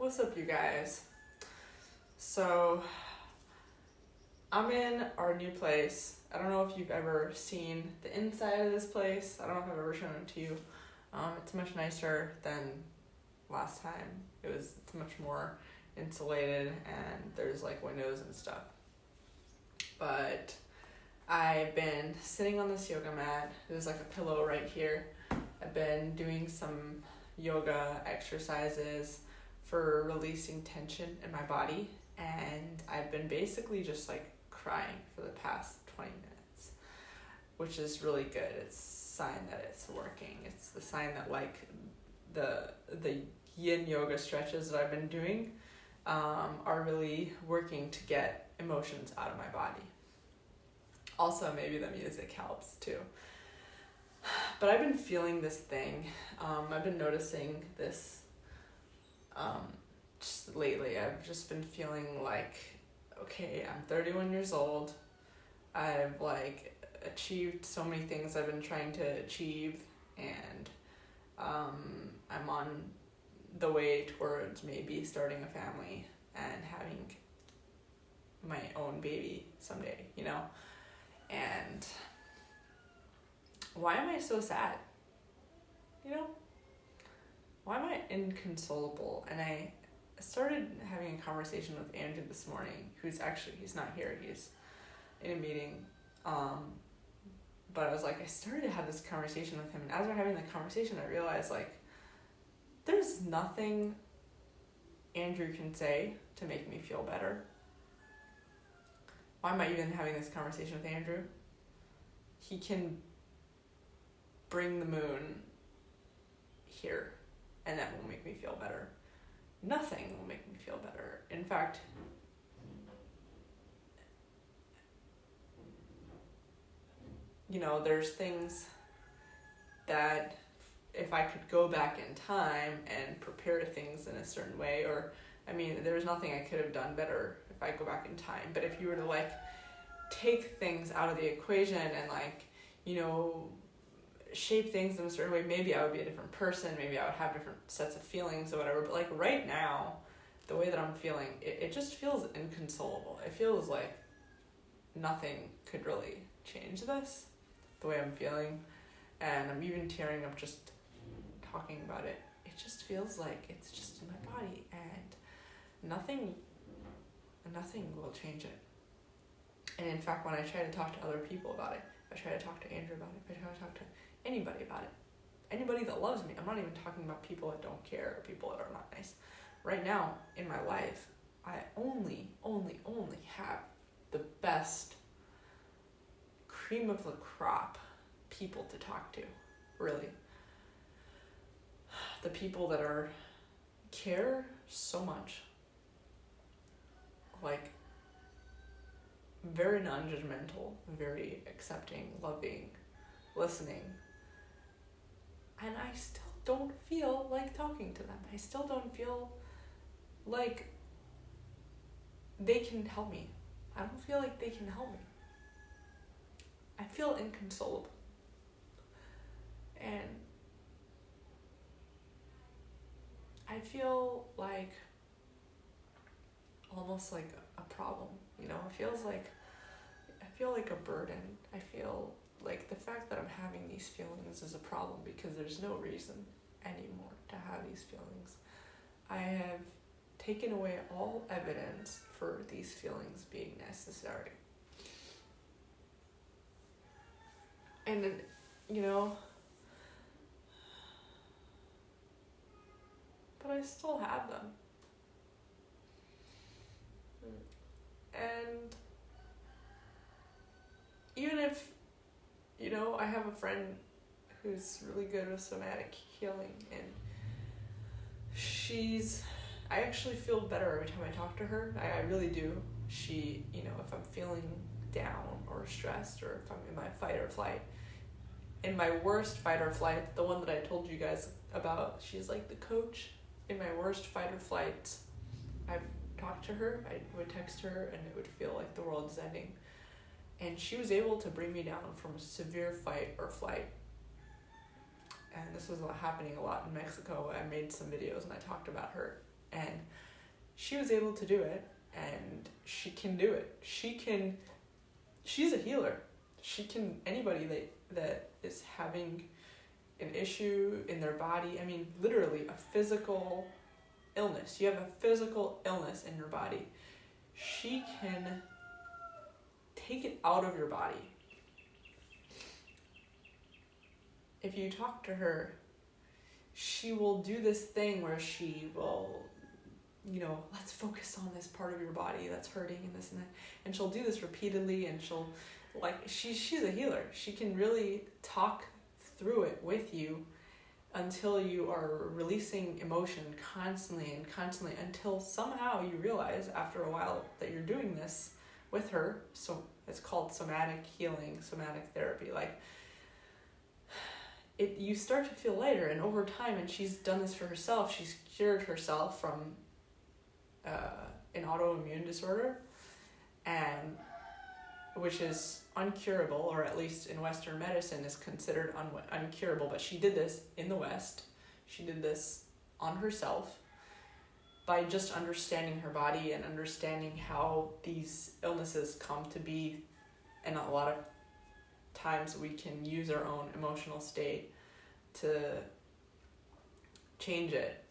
What's up, you guys? So, I'm in our new place. I don't know if you've ever seen the inside of this place. I don't know if I've ever shown it to you. It's much nicer than last time. It's much more insulated and there's like windows and stuff. But I've been sitting on this yoga mat. There's like a pillow right here. I've been doing some yoga exercises for releasing tension in my body, and I've been basically just like crying for the past 20 minutes, which is really good. It's a sign that it's working. It's the sign that like the yin yoga stretches that I've been doing are really working to get emotions out of my body. Also, maybe the music helps too. But I've been feeling this thing. I've been noticing this just lately. I've just been feeling like, okay, I'm 31 years old. I've like achieved so many things I've been trying to achieve, and I'm on the way towards maybe starting a family and having my own baby someday, you know? And why am I so sad? You know? Why am I inconsolable? And I started having a conversation with Andrew this morning, he's not here, he's in a meeting. But I was like, I started to have this conversation with him, and as we're having the conversation, I realized like, there's nothing Andrew can say to make me feel better. Why am I even having this conversation with Andrew? He can bring the moon here, and that will make me feel better. Nothing will make me feel better. In fact, you know, there's things that if I could go back in time and prepare things in a certain way, or, I mean, there's nothing I could have done better if I go back in time. But if you were to like take things out of the equation and like, you know, shape things in a certain way, maybe I would be a different person, maybe I would have different sets of feelings or whatever. But like right now, the way that I'm feeling, it just feels inconsolable. It feels like nothing could really change this, the way I'm feeling. And I'm even tearing up just talking about it. It just feels like it's just in my body, and nothing will change it. And in fact, when I try to talk to other people about it, if I try to talk to Andrew about it, if I try to talk to anybody about it, anybody that loves me, I'm not even talking about people that don't care or people that are not nice. Right now in my life, I only have the best cream of the crop people to talk to, really. The people that care so much, like very non-judgmental, very accepting, loving, listening. And I still don't feel like talking to them. I still don't feel like they can help me. I don't feel like they can help me. I feel inconsolable. And I feel like almost like a problem, you know? I feel like a burden. I feel like the fact that I'm having these feelings is a problem because there's no reason anymore to have these feelings. I have taken away all evidence for these feelings being necessary. And then, you know, but I still have them. And even if, you know, I have a friend who's really good with somatic healing, and I actually feel better every time I talk to her. I really do. She, you know, if I'm feeling down or stressed, or if I'm in my fight or flight, in my worst fight or flight, the one that I told you guys about, she's like the coach in my worst fight or flight. I've talked to her, I would text her, and it would feel like the world is ending. And she was able to bring me down from a severe fight or flight. And this was happening a lot in Mexico. I made some videos and I talked about her And she was able to do it, and she can do it. She's a healer. Anybody that is having an issue in their body, I mean, literally a physical illness. You have a physical illness in your body. She can take it out of your body. If you talk to her, she will do this thing where she will, let's focus on this part of your body that's hurting and this and that. And she'll do this repeatedly, and she's a healer. She can really talk through it with you until you are releasing emotion constantly until somehow you realize after a while that you're doing this with her. So it's called somatic healing, somatic therapy. You start to feel lighter, and over time, and she's done this for herself, she's cured herself from an autoimmune disorder, and which is uncurable, or at least in Western medicine is considered uncurable, but she did this in the West. She did this on herself by just understanding her body and understanding how these illnesses come to be, and a lot of times we can use our own emotional state to change it.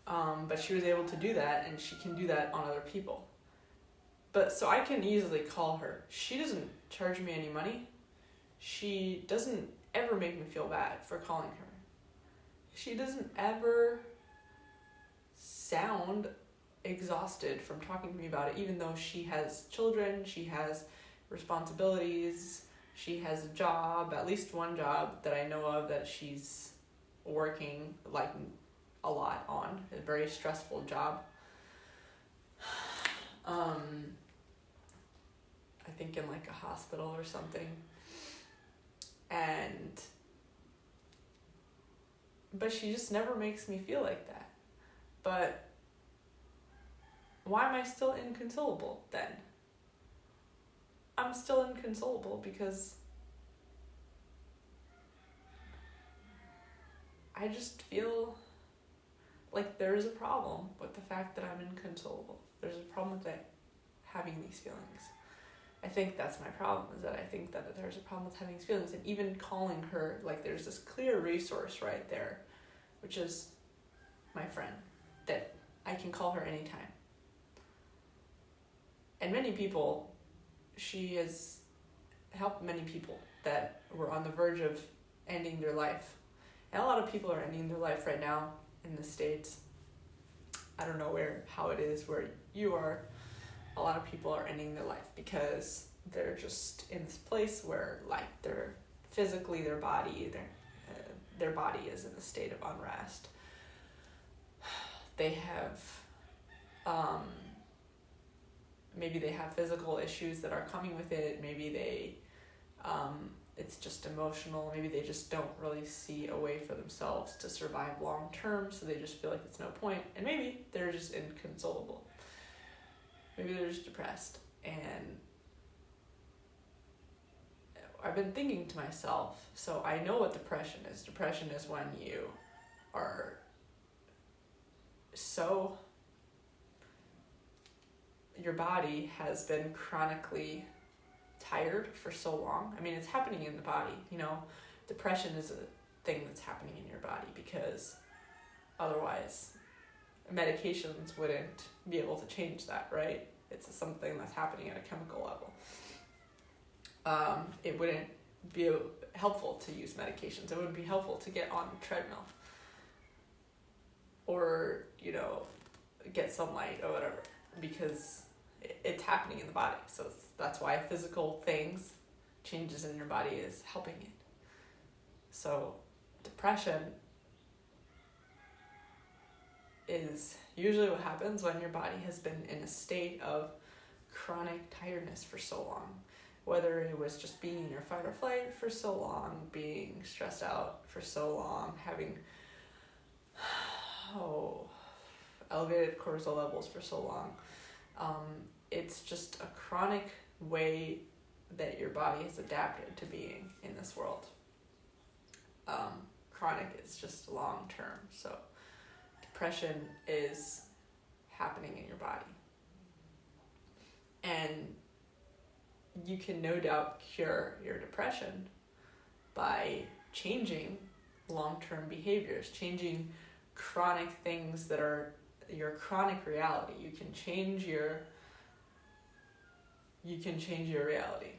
But she was able to do that, and she can do that on other people. But so I can easily call her. She doesn't charge me any money. She doesn't ever make me feel bad for calling her. She doesn't ever sound exhausted from talking to me about it, even though she has children, she has responsibilities, she has a job, at least one job that I know of that she's working a lot on, a very stressful job. I think in a hospital or something. But she just never makes me feel like that. But why am I still inconsolable then? I'm still inconsolable because I just feel like there's a problem with the fact that I'm inconsolable. There's a problem with having these feelings. I think that's my problem, is that I think that there's a problem with having these feelings. And even calling her, there's this clear resource right there, which is my friend, that I can call her anytime. And many people, she has helped many people that were on the verge of ending their life. And a lot of people are ending their life right now in the States. I don't know how it is where you are. A lot of people are ending their life because they're just in this place where they're physically, their body is in a state of unrest. They have maybe they have physical issues that are coming with it. Maybe it's just emotional. Maybe they just don't really see a way for themselves to survive long term, so they just feel like it's no point. And maybe they're just inconsolable. Maybe they're just depressed. And I've been thinking to myself, so I know what depression is. Depression is when you are your body has been chronically tired for so long. I mean, it's happening in the body, Depression is a thing that's happening in your body because otherwise medications wouldn't be able to change that, right? It's something that's happening at a chemical level. It wouldn't be helpful to use medications. It wouldn't be helpful to get on a treadmill or, get sunlight or whatever, because it's happening in the body. So that's why physical things, changes in your body is helping it. So depression is usually what happens when your body has been in a state of chronic tiredness for so long. Whether it was just being in your fight or flight for so long, being stressed out for so long, having elevated cortisol levels for so long. It's just a chronic way that your body has adapted to being in this world. Chronic is just long term. So depression is happening in your body. And you can no doubt cure your depression by changing long-term behaviors, changing chronic things that are your chronic reality. You can change your reality.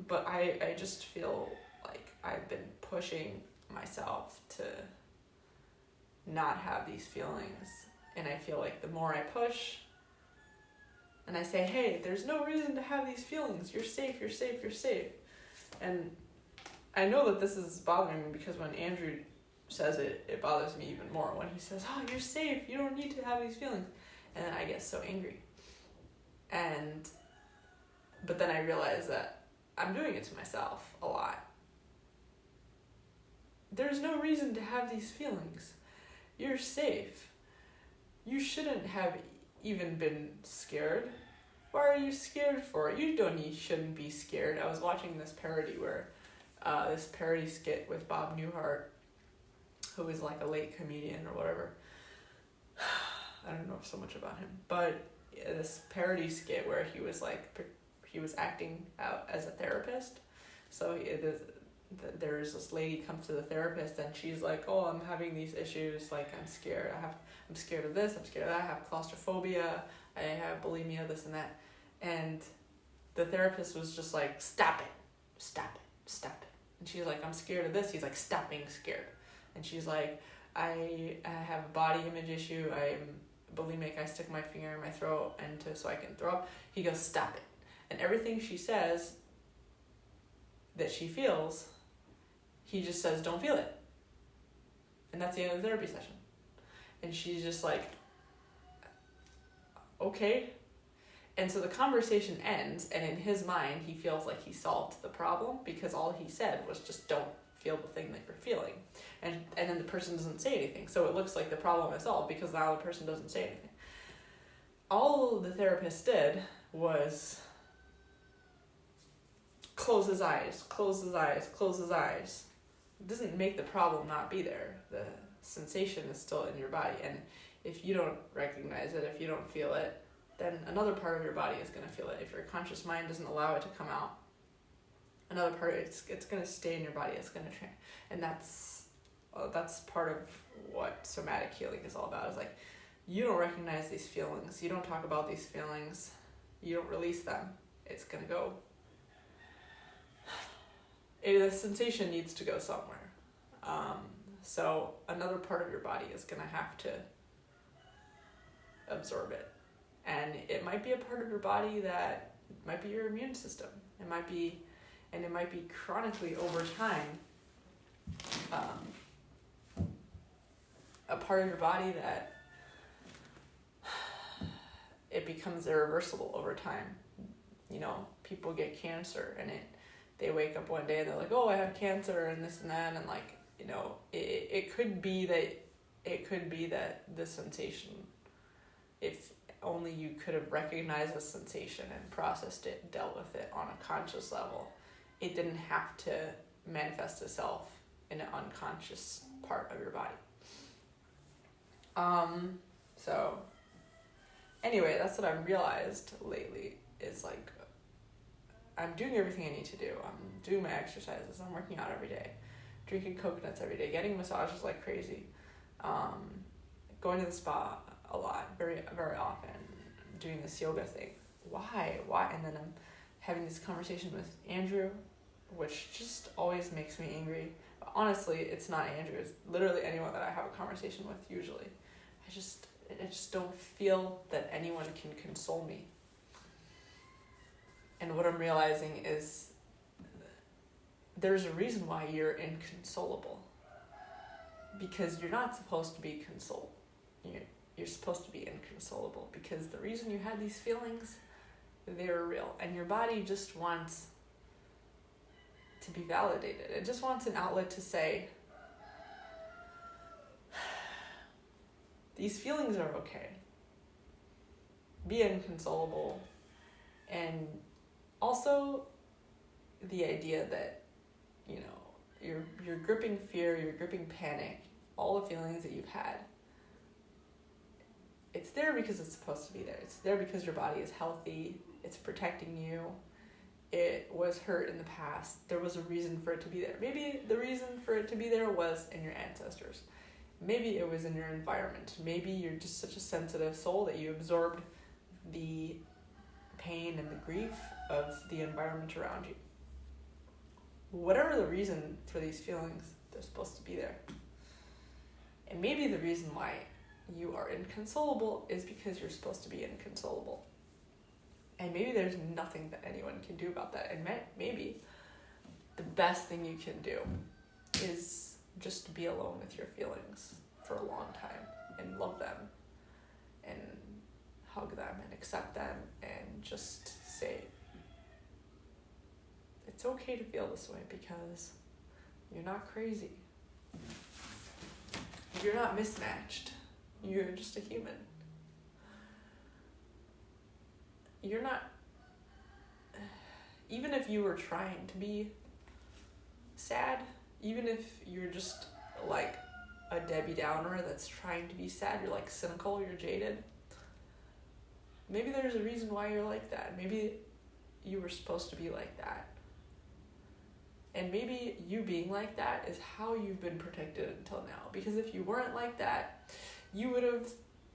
But I just feel like I've been pushing myself to not have these feelings. And I feel like the more I push and I say, hey, there's no reason to have these feelings. You're safe, you're safe, you're safe. And I know that this is bothering me because when Andrew says it, it bothers me even more. When he says, oh, you're safe, you don't need to have these feelings. And then I get so angry. But then I realize that I'm doing it to myself a lot. There's no reason to have these feelings. You're safe. You shouldn't have even been scared. Why are you scared for? You shouldn't be scared. I was watching this parody this parody skit with Bob Newhart, who is like a late comedian or whatever. I don't know so much about him, but this parody skit where he was acting out as a therapist. So there's this lady comes to the therapist and she's like, oh, I'm having these issues, like I'm scared. I'm scared of this, I'm scared of that, I have claustrophobia, I have bulimia, this and that. And the therapist was just like, stop it. And she's like, I'm scared of this. He's like, stop being scared. And she's like, I have a body image issue, I'm bulimic, I stick my finger in my throat so I can throw up. He goes, stop it. And everything she says that she feels, he just says, don't feel it. And that's the end of the therapy session. And she's just like, okay. And so the conversation ends, and in his mind, he feels like he solved the problem because all he said was just don't feel the thing that you're feeling. And then the person doesn't say anything. So it looks like the problem is solved because now the person doesn't say anything. All the therapist did was close his eyes. It doesn't make the problem not be there. The sensation is still in your body. And if you don't recognize it, if you don't feel it, then another part of your body is going to feel it. If your conscious mind doesn't allow it to come out, another part, it's going to stay in your body. It's going to train. And that's part of what somatic healing is all about. Is like, you don't recognize these feelings. You don't talk about these feelings. You don't release them. It's going to go. The sensation needs to go somewhere. So another part of your body is going to have to absorb it. And it might be a part of your body that might be your immune system. It might be chronically over time a part of your body that it becomes irreversible over time. You know, people get cancer and they wake up one day and they're like, oh, I have cancer and this and that, and like, you know, it could be that the sensation, if only you could have recognized the sensation and processed it, dealt with it on a conscious level, it didn't have to manifest itself in an unconscious part of your body. So anyway, that's what I've realized lately. It's like, I'm doing everything I need to do. I'm doing my exercises. I'm working out every day, drinking coconuts every day, getting massages like crazy, going to the spa a lot, very, very often, doing this yoga thing. Why? And then I'm having this conversation with Andrew, which just always makes me angry. But honestly, it's not Andrew. It's literally anyone that I have a conversation with usually. I just don't feel that anyone can console me. And what I'm realizing is there's a reason why you're inconsolable. Because you're not supposed to be consoled. You're supposed to be inconsolable. Because the reason you had these feelings, they're real. And your body just wants to be validated. It just wants an outlet to say, these feelings are okay. Be inconsolable. And also the idea that, you know, you're gripping fear, you're gripping panic, all the feelings that you've had. It's there because it's supposed to be there. It's there because your body is healthy. It's protecting you. It was hurt in the past. There was a reason for it to be there. Maybe the reason for it to be there was in your ancestors. Maybe it was in your environment. Maybe you're just such a sensitive soul that you absorbed the pain and the grief of the environment around you. Whatever the reason for these feelings, they're supposed to be there. And maybe the reason why you are inconsolable is because you're supposed to be inconsolable. And maybe there's nothing that anyone can do about that. And maybe the best thing you can do is just to be alone with your feelings for a long time and love them and hug them and accept them and just say, it's okay to feel this way because you're not crazy. You're not mismatched. You're just a human. You're not, even if you were trying to be sad, even if you're just like a Debbie Downer that's trying to be sad, you're like cynical, you're jaded, maybe there's a reason why you're like that. Maybe you were supposed to be like that. And maybe you being like that is how you've been protected until now. Because if you weren't like that, you would have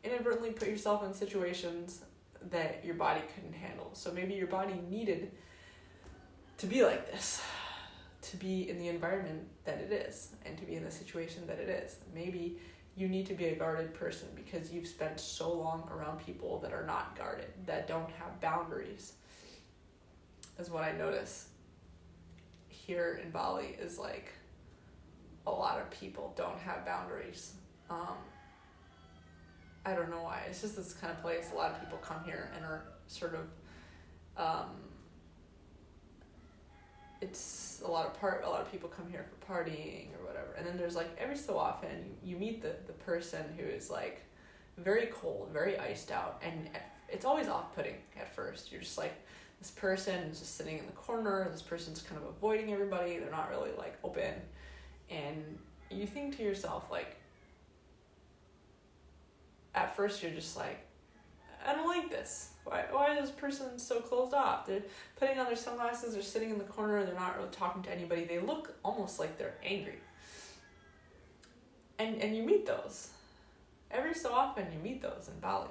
inadvertently put yourself in situations that your body couldn't handle. So maybe your body needed to be like this, to be in the environment that it is, and to be in the situation that it is. Maybe you need to be a guarded person because you've spent so long around people that are not guarded, that don't have boundaries. Is what I notice here in Bali is like a lot of people don't have boundaries. I don't know why. It's just this kind of place. A lot of people come here and are sort of, it's a lot of people come here for partying or whatever. And then there's like every so often you meet the person who is like very cold, very iced out. And it's always off-putting at first. You're just like, this person is just sitting in the corner. This person's kind of avoiding everybody. They're not really like open. And you think to yourself like, at first you're just like, I don't like this. Why is this person so closed off? They're putting on their sunglasses, they're sitting in the corner, they're not really talking to anybody. They look almost like they're angry. And you meet those. Every so often you meet those in Bali.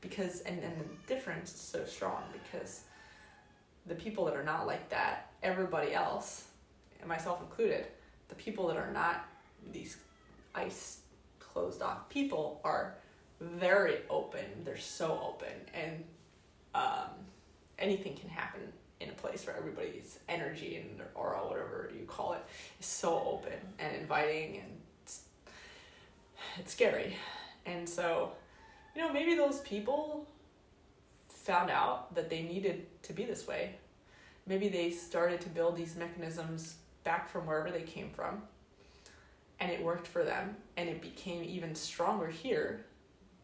Because and the difference is so strong because the people that are not like that, everybody else, and myself included, the people that are not these ice closed off people are very open. They're so open, and anything can happen in a place where everybody's energy and their aura, whatever you call it, is so open and inviting, and it's scary. And so, maybe those people found out that they needed to be this way. Maybe they started to build these mechanisms back from wherever they came from, and it worked for them, and it became even stronger here.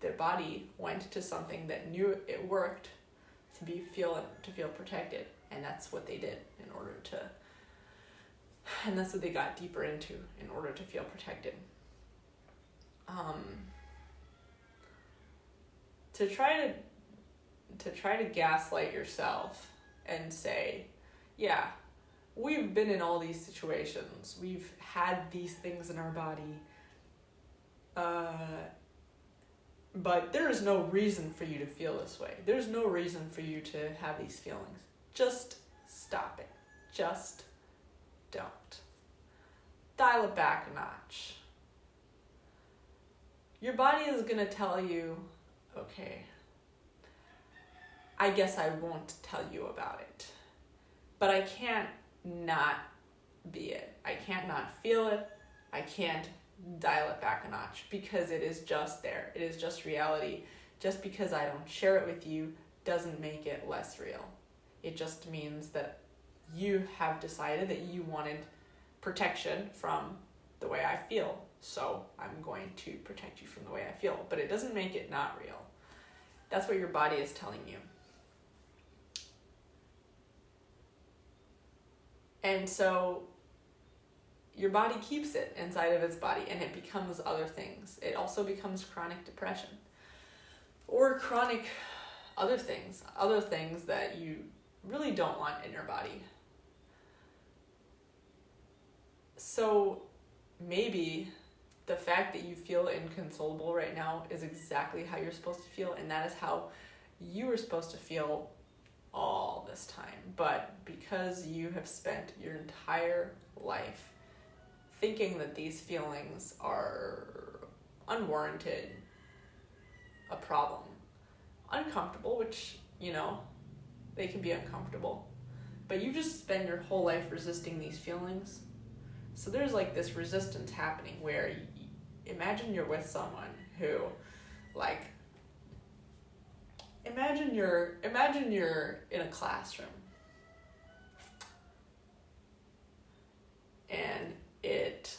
Their body went to something that knew it worked to feel protected, and that's what they did and that's what they got deeper into in order to feel protected. To try to gaslight yourself and say, yeah, we've been in all these situations, we've had these things in our body, but there is no reason for you to feel this way. There's no reason for you to have these feelings. Just stop it. Just don't. Dial it back a notch. Your body is going to tell you, okay, I guess I won't tell you about it. But I can't not be it. I can't not feel it. I can't dial it back a notch because it is just there. It is just reality. Just because I don't share it with you doesn't make it less real. It just means that you have decided that you wanted protection from the way I feel. So I'm going to protect you from the way I feel. But it doesn't make it not real. That's what your body is telling you. And so your body keeps it inside of its body and it becomes other things. It also becomes chronic depression or chronic other things that you really don't want in your body. So maybe the fact that you feel inconsolable right now is exactly how you're supposed to feel, and that is how you were supposed to feel all this time. But because you have spent your entire life thinking that these feelings are unwarranted, a problem, uncomfortable, which, they can be uncomfortable, but you just spend your whole life resisting these feelings. So there's like this resistance happening where imagine you're with someone who, like, imagine you're in a classroom and it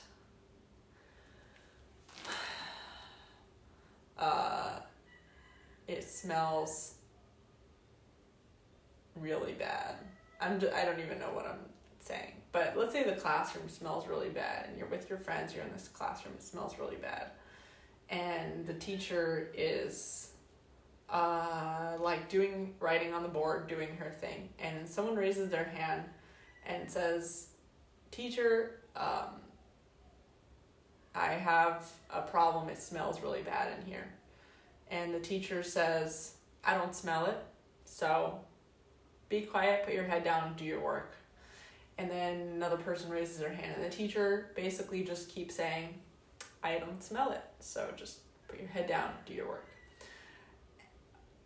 smells really bad. I don't even know what I'm saying, but let's say the classroom smells really bad and you're with your friends, you're in this classroom, it smells really bad, and the teacher is writing on the board, doing her thing, and someone raises their hand and says, "Teacher, I have a problem, it smells really bad in here." And the teacher says, "I don't smell it, so be quiet, put your head down, and do your work." And then another person raises their hand, and the teacher basically just keeps saying, "I don't smell it, so just put your head down, do your work."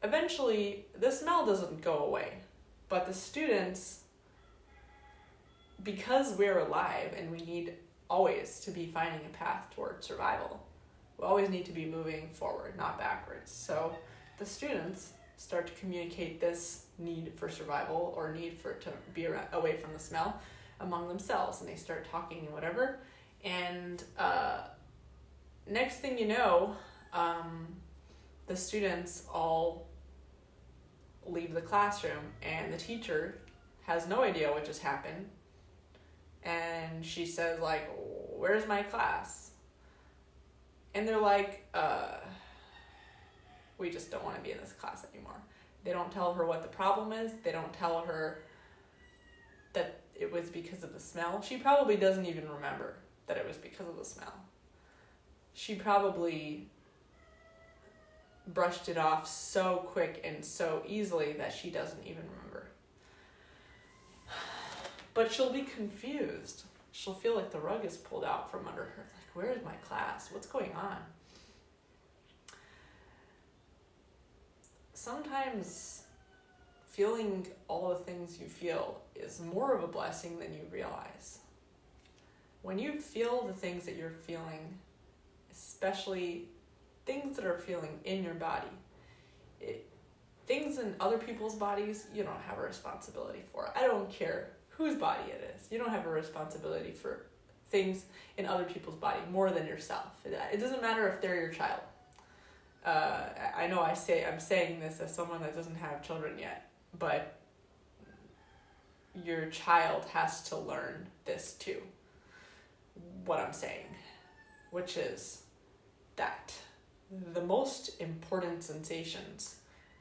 Eventually, the smell doesn't go away, but the students, because we're alive and we need always to be finding a path towards survival, we always need to be moving forward, not backwards. So the students start to communicate this need for survival or need to be away from the smell among themselves, and they start talking and whatever. And next thing you know, the students all leave the classroom, and the teacher has no idea what just happened. And she says, like, "Where's my class?" And they're like, "We just don't want to be in this class anymore." They don't tell her what the problem is. They don't tell her that it was because of the smell. She probably doesn't even remember that it was because of the smell. She probably brushed it off so quick and so easily that she doesn't even remember. But she'll be confused. She'll feel like the rug is pulled out from under her. Like, where is my class? What's going on? Sometimes feeling all the things you feel is more of a blessing than you realize. When you feel the things that you're feeling, especially things that are feeling in your body, things in other people's bodies, you don't have a responsibility for. I don't care whose body it is. You don't have a responsibility for things in other people's body more than yourself. It doesn't matter if they're your child. I know I'm saying this as someone that doesn't have children yet, but your child has to learn this too. What I'm saying, which is that the most important sensations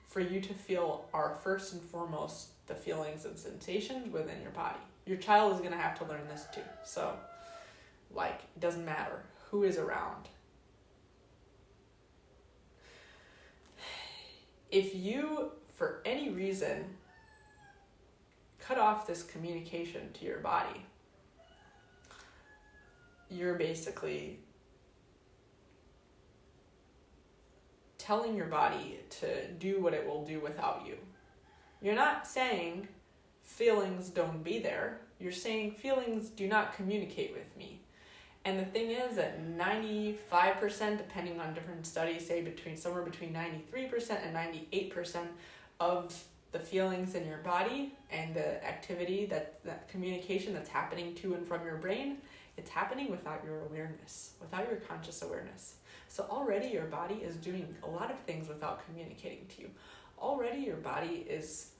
for you to feel are first and foremost the feelings and sensations within your body. Your child is going to have to learn this too. So, like, it doesn't matter who is around. If you, for any reason, cut off this communication to your body, you're basically telling your body to do what it will do without you. You're not saying feelings don't be there. You're saying feelings do not communicate with me. And the thing is that 95%, depending on different studies, say somewhere between 93% and 98% of the feelings in your body and the activity, that communication that's happening to and from your brain, it's happening without your awareness, without your conscious awareness. So already your body is doing a lot of things without communicating to you. Already your body is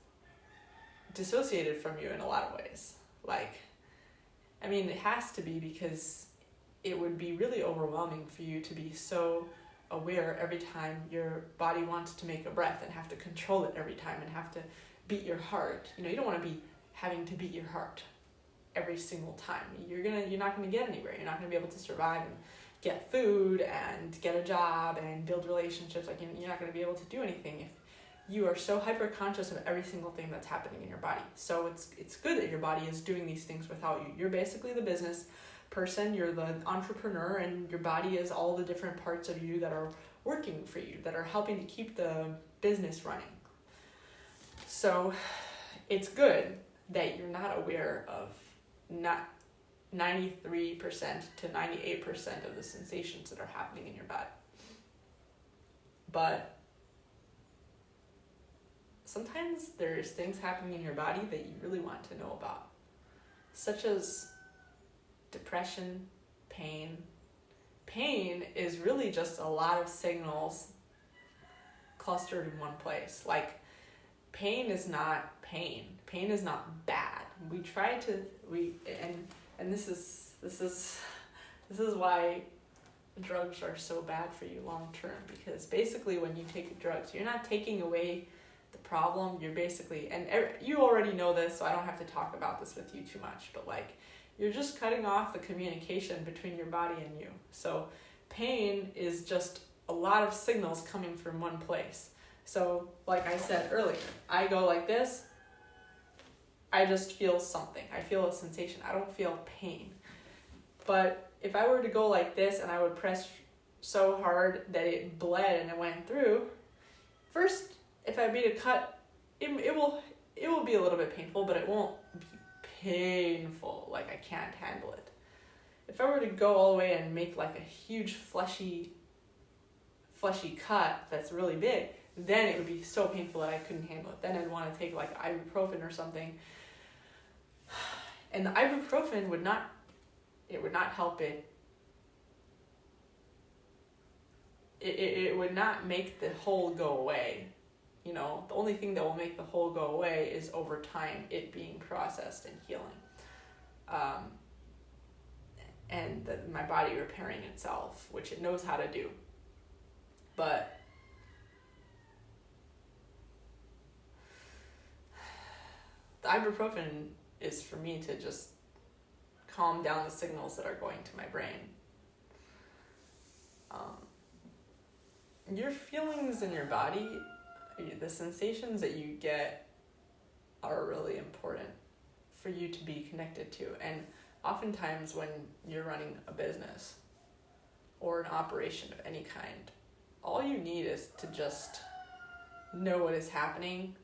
dissociated from you in a lot of ways. Like, I mean, it has to be, because it would be really overwhelming for you to be so aware every time your body wants to make a breath and have to control it every time and have to beat your heart. You know, you don't want to be having to beat your heart every single time. You're not gonna get anywhere. You're not gonna be able to survive and get food and get a job and build relationships. Like, you're not gonna be able to do anything if you are so hyper conscious of every single thing that's happening in your body. So it's good that your body is doing these things without you. You're basically the business person, you're the entrepreneur, and your body is all the different parts of you that are working for you, that are helping to keep the business running. So it's good that you're not aware of not 93% to 98% of the sensations that are happening in your body. But sometimes there's things happening in your body that you really want to know about, such as depression, pain. Pain is really just a lot of signals clustered in one place. Like, pain is not pain. Pain is not bad. And this is why drugs are so bad for you long term, because basically when you take drugs, you're not taking away the problem. You're basically, and you already know this, so I don't have to talk about this with you too much, but like, you're just cutting off the communication between your body and you. So pain is just a lot of signals coming from one place. So like I said earlier, I go like this, I just feel something. I feel a sensation. I don't feel pain. But if I were to go like this and I would press so hard that it bled and it went through, first, if I made a cut, it will be a little bit painful, but it won't be painful. Like, I can't handle it. If I were to go all the way and make like a huge fleshy cut that's really big, then it would be so painful that I couldn't handle it. Then I'd want to take like ibuprofen or something. And the ibuprofen would not help it. It would not make the hole go away. You know, the only thing that will make the hole go away is over time it being processed and healing. And my body repairing itself, which it knows how to do. But the ibuprofen is for me to just calm down the signals that are going to my brain. Your feelings in your body, the sensations that you get, are really important for you to be connected to. And oftentimes when you're running a business or an operation of any kind, all you need is to just know what is happening,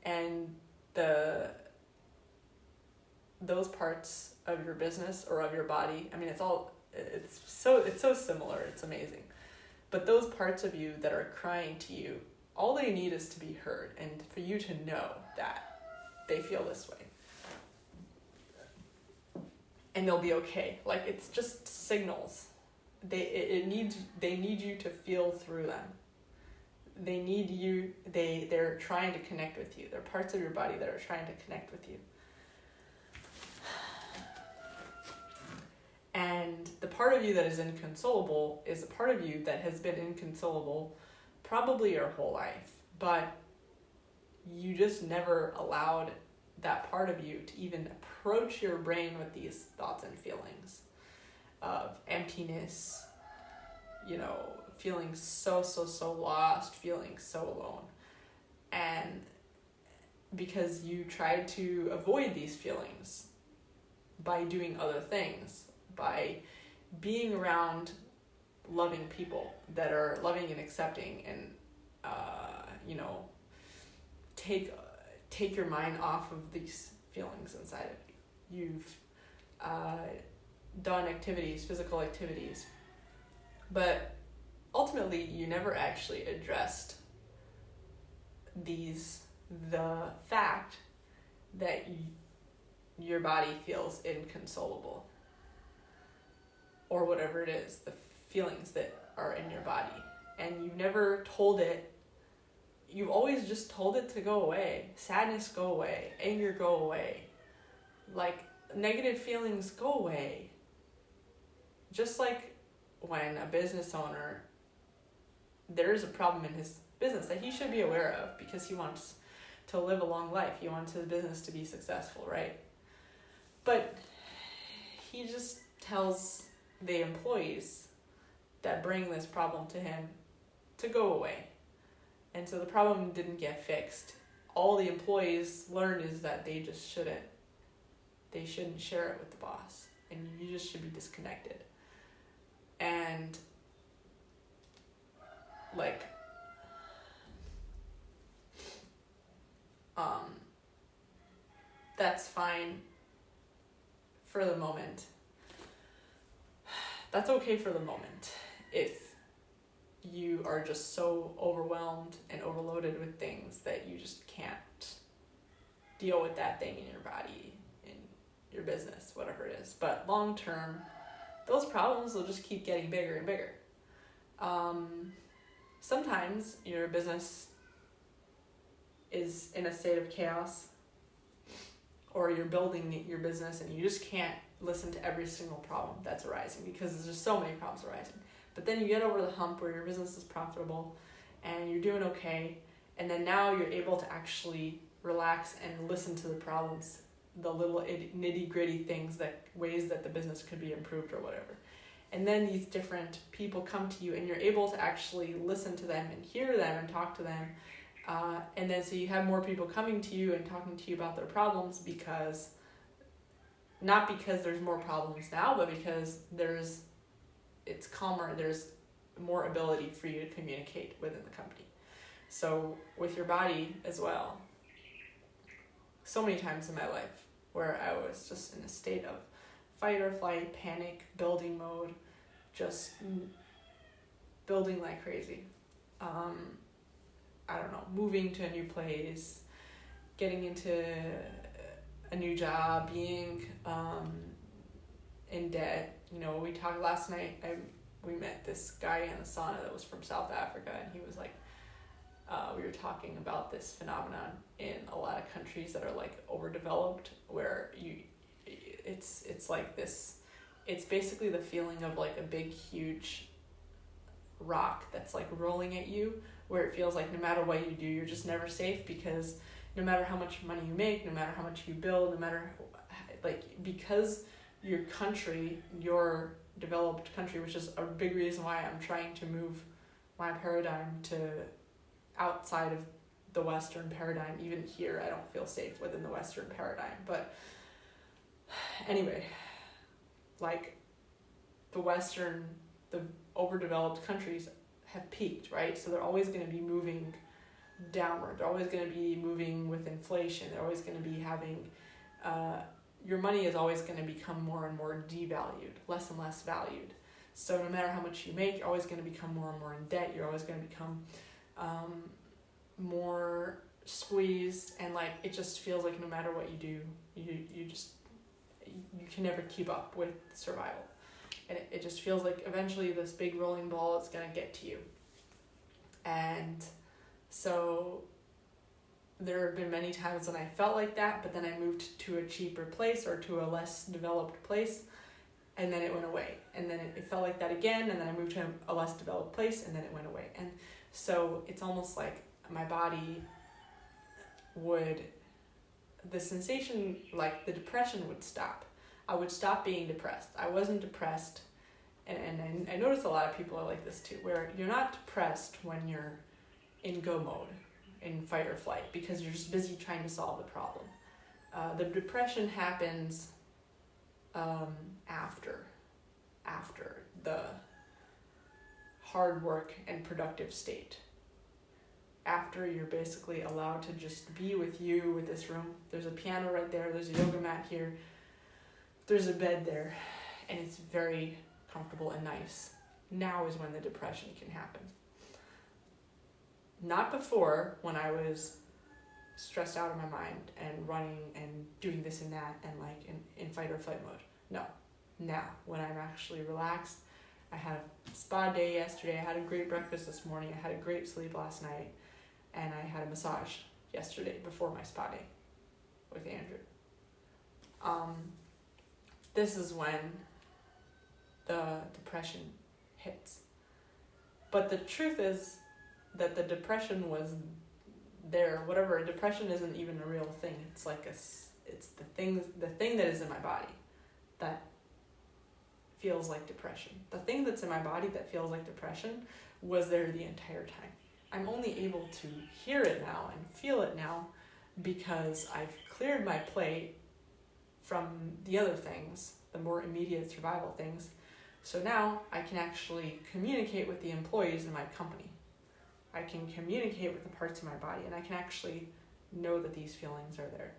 and those parts of your business or of your body, I mean, it's so similar, it's amazing. But those parts of you that are crying to you, all they need is to be heard, and for you to know that they feel this way. And they'll be okay. Like, it's just signals. They need you to feel through them. They need you, they're trying to connect with you. They're parts of your body that are trying to connect with you. And the part of you that is inconsolable is a part of you that has been inconsolable probably your whole life, but you just never allowed that part of you to even approach your brain with these thoughts and feelings of emptiness, you know, feeling so lost, feeling so alone. And because you tried to avoid these feelings by doing other things, by being around loving people that are loving and accepting, and you know, take your mind off of these feelings inside of you. You've done activities, physical activities, but ultimately you never actually addressed the fact that your body feels inconsolable, or whatever it is, the feelings that are in your body. And you never told it, you always just told it to go away. Sadness, go away. Anger, go away. Like, negative feelings go away. Just like when a business owner, there's a problem in his business that he should be aware of because he wants to live a long life. He wants his business to be successful, right? But he just tells the employees that bring this problem to him to go away. And so the problem didn't get fixed. All the employees learned is that they shouldn't share it with the boss, and you just should be disconnected. And like that's fine for the moment. That's okay for the moment if you are just so overwhelmed and overloaded with things that you just can't deal with that thing in your body, in your business, whatever it is. But long term, those problems will just keep getting bigger and bigger. Sometimes your business is in a state of chaos, or you're building your business and you just can't listen to every single problem that's arising because there's just so many problems arising. But then you get over the hump where your business is profitable and you're doing okay, and then now you're able to actually relax and listen to the problems, the little nitty-gritty things, that ways that the business could be improved or whatever. And then these different people come to you and you're able to actually listen to them and hear them and talk to them. And then so you have more people coming to you and talking to you about their problems, because not because there's more problems now, but because it's calmer, there's more ability for you to communicate within the company. So with your body as well, so many times in my life where I was just in a state of fight or flight, panic, building mode, just building like crazy. I don't know, moving to a new place, getting into a new job, being in debt. You know, we talked last night, we met this guy in the sauna that was from South Africa, and he was like, we were talking about this phenomenon in a lot of countries that are like overdeveloped, where it's like this, it's basically the feeling of like a big, huge rock that's like rolling at you, where it feels like no matter what you do, you're just never safe, because no matter how much money you make, no matter how much you build, no matter, like, because your country, your developed country, which is a big reason why I'm trying to move my paradigm to outside of the Western paradigm. Even here, I don't feel safe within the Western paradigm. But anyway, like the overdeveloped countries have peaked, right? So they're always going to be moving downward. They're always going to be moving with inflation. They're always going to be having, your money is always going to become more and more devalued, less and less valued. So no matter how much you make, you're always going to become more and more in debt. You're always going to become more squeezed, and like it just feels like no matter what you do, you can never keep up with survival. And it just feels like eventually this big rolling ball is going to get to you. And so there have been many times when I felt like that, but then I moved to a cheaper place or to a less developed place, and then it went away. And then it felt like that again, and then I moved to a less developed place, and then it went away. And so it's almost like my body the sensation, like the depression would stop. I would stop being depressed. I wasn't depressed. And I notice a lot of people are like this too, where you're not depressed when you're in go mode, in fight or flight, because you're just busy trying to solve the problem. The depression happens after the hard work and productive state. After you're basically allowed to just be with you, with this room. There's a piano right there, there's a yoga mat here, there's a bed there, and it's very comfortable and nice. Now is when the depression can happen. Not before, when I was stressed out in my mind and running and doing this and that and like in fight or flight mode. No. Now, when I'm actually relaxed. I had a spa day yesterday, I had a great breakfast this morning, I had a great sleep last night, and I had a massage yesterday before my spa day with Andrew. this is when the depression hits. But the truth is that the depression was there. Whatever, depression isn't even a real thing. It's like it's the thing that is in my body that feels like depression. The thing that's in my body that feels like depression was there the entire time. I'm only able to hear it now and feel it now because I've cleared my plate from the other things, the more immediate survival things. So now I can actually communicate with the employees in my company. I can communicate with the parts of my body, and I can actually know that these feelings are there.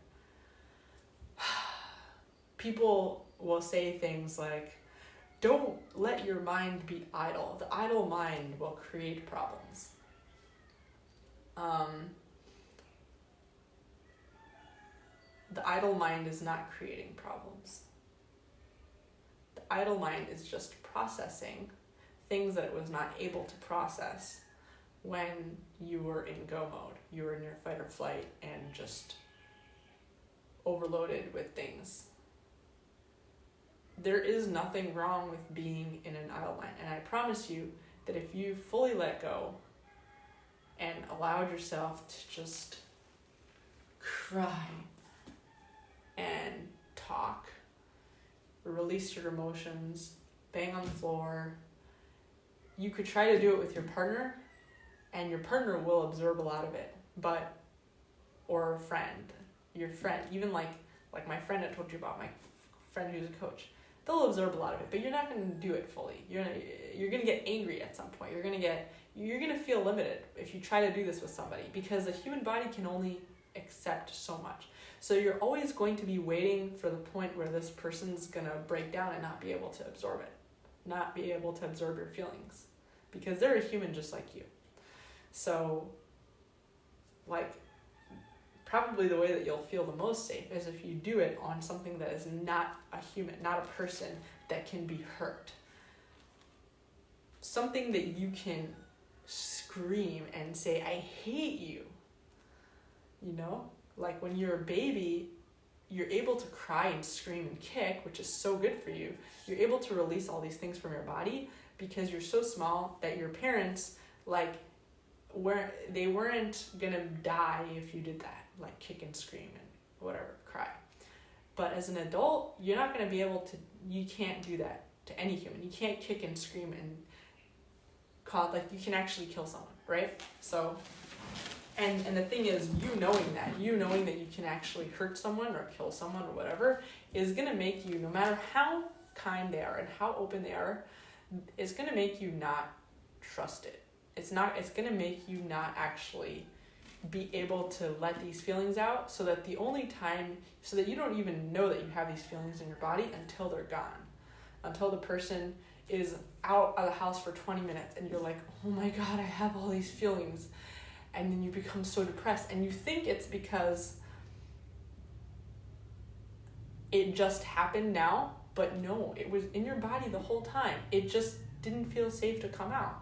People will say things like, don't let your mind be idle. The idle mind will create problems. The idle mind is not creating problems. The idle mind is just processing things that it was not able to process when you were in go mode. You were in your fight or flight and just overloaded with things. There is nothing wrong with being in an idle mind. And I promise you that if you fully let go and allowed yourself to just cry and talk, release your emotions, bang on the floor, you could try to do it with your partner, and your partner will absorb a lot of it. Or a friend, your friend, even like my friend I told you about, my friend who's a coach, they'll absorb a lot of it, but you're not going to do it fully. You're going to get angry at some point. You're going to feel limited if you try to do this with somebody, because the human body can only accept so much. So you're always going to be waiting for the point where this person's going to break down and not be able to absorb it, not be able to absorb your feelings, because they're a human just like you. So, probably the way that you'll feel the most safe is if you do it on something that is not a human, not a person that can be hurt. Something that you can scream and say, I hate you. Like when you're a baby, you're able to cry and scream and kick, which is so good for you. You're able to release all these things from your body because you're so small that your parents, they weren't gonna die if you did that, like kick and scream and whatever, cry. But as an adult, you're not gonna be able to, you can't do that to any human. You can't kick and scream and you can actually kill someone, right? So, and the thing is, you knowing that you can actually hurt someone or kill someone or whatever is gonna make you, no matter how kind they are and how open they are, it's gonna make you not trust it. It's gonna make you not actually be able to let these feelings out, so that you don't even know that you have these feelings in your body until they're gone. Until the person is out of the house for 20 minutes and you're like, oh my God, I have all these feelings. And then you become so depressed and you think it's because it just happened now, but no, it was in your body the whole time. It just didn't feel safe to come out.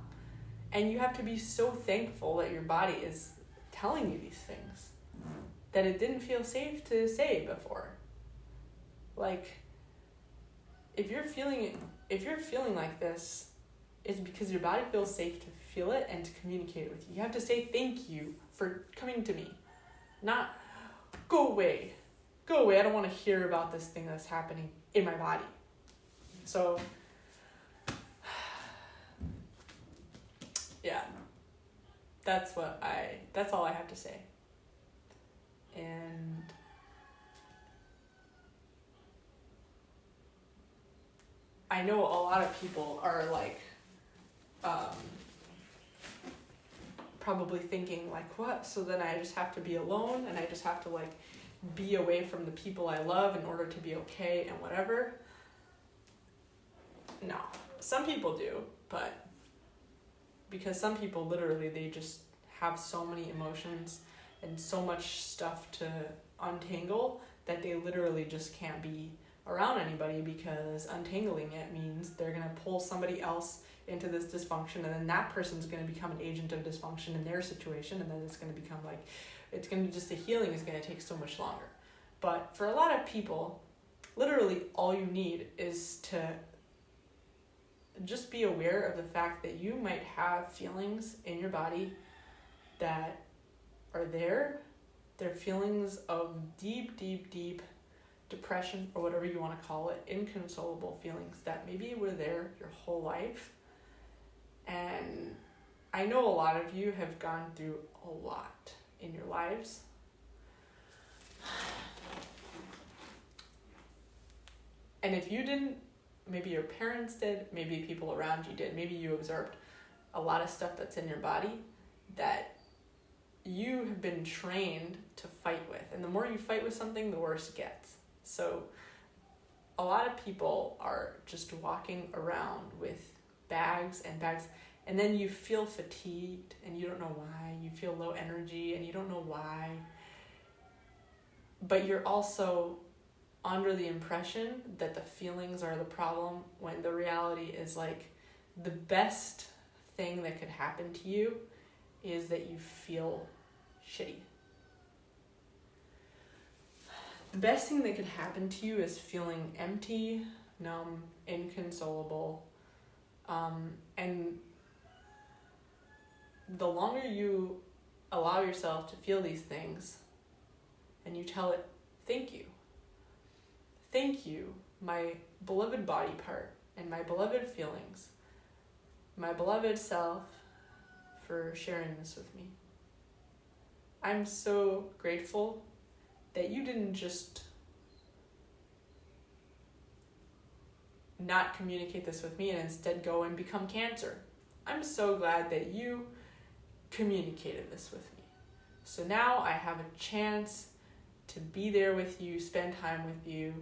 And you have to be so thankful that your body is telling you these things, that it didn't feel safe to say before. If you're feeling like this, it's because your body feels safe to feel it and to communicate it with you. You have to say thank you for coming to me. Not, go away, I don't want to hear about this thing that's happening in my body. So, yeah, that's all I have to say. And I know a lot of people are probably thinking what? So then I just have to be alone and I just have to be away from the people I love in order to be okay and whatever. No, some people do, but because some people literally, they just have so many emotions and so much stuff to untangle that they literally just can't be around anybody, because untangling it means they're going to pull somebody else into this dysfunction, and then that person's going to become an agent of dysfunction in their situation, and then it's going to become the healing is going to take so much longer. But for a lot of people, literally all you need is to just be aware of the fact that you might have feelings in your body that are there. They're feelings of deep, deep, deep depression, or whatever you want to call it, inconsolable feelings that maybe were there your whole life. And I know a lot of you have gone through a lot in your lives. And if you didn't, maybe your parents did, maybe people around you did, maybe you observed a lot of stuff that's in your body that you have been trained to fight with. And the more you fight with something, the worse it gets. So a lot of people are just walking around with bags and bags, and then you feel fatigued and you don't know why. You feel low energy and you don't know why. But you're also under the impression that the feelings are the problem, when the reality is like the best thing that could happen to you is that you feel shitty. The best thing that could happen to you is feeling empty, numb, inconsolable, and the longer you allow yourself to feel these things and you tell it, thank you. Thank you, my beloved body part and my beloved feelings, my beloved self, for sharing this with me. I'm so grateful that you didn't just not communicate this with me and instead go and become cancer. I'm so glad that you communicated this with me. So now I have a chance to be there with you, spend time with you,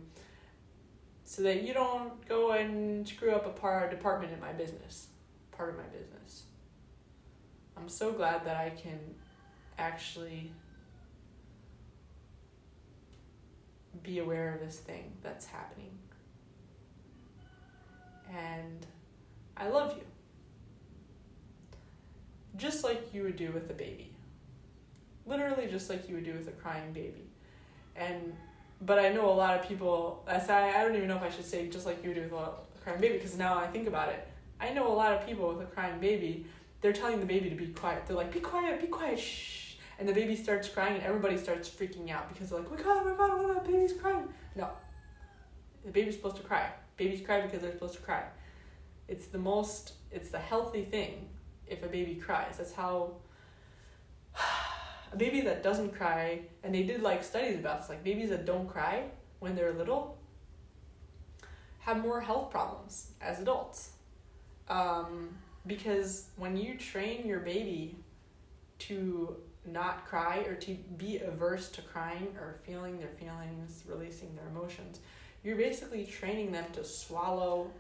so that you don't go and screw up a department in my business, part of my business. I'm so glad that I can actually be aware of this thing that's happening. And I love you. Just like you would do with a baby. Literally just like you would do with a crying baby. But I know a lot of people, I don't even know if I should say just like you would do with a crying baby, because now I think about it. I know a lot of people with a crying baby, they're telling the baby to be quiet. They're like, be quiet, shh. And the baby starts crying and everybody starts freaking out because they're like, oh my God, the baby's crying. No, the baby's supposed to cry. Babies cry because they're supposed to cry. It's the healthy thing if a baby cries. That's how a baby that doesn't cry, and they did like studies about this, like babies that don't cry when they're little have more health problems as adults. Because when you train your baby to not cry, or to be averse to crying or feeling their feelings, releasing their emotions, you're basically training them to swallow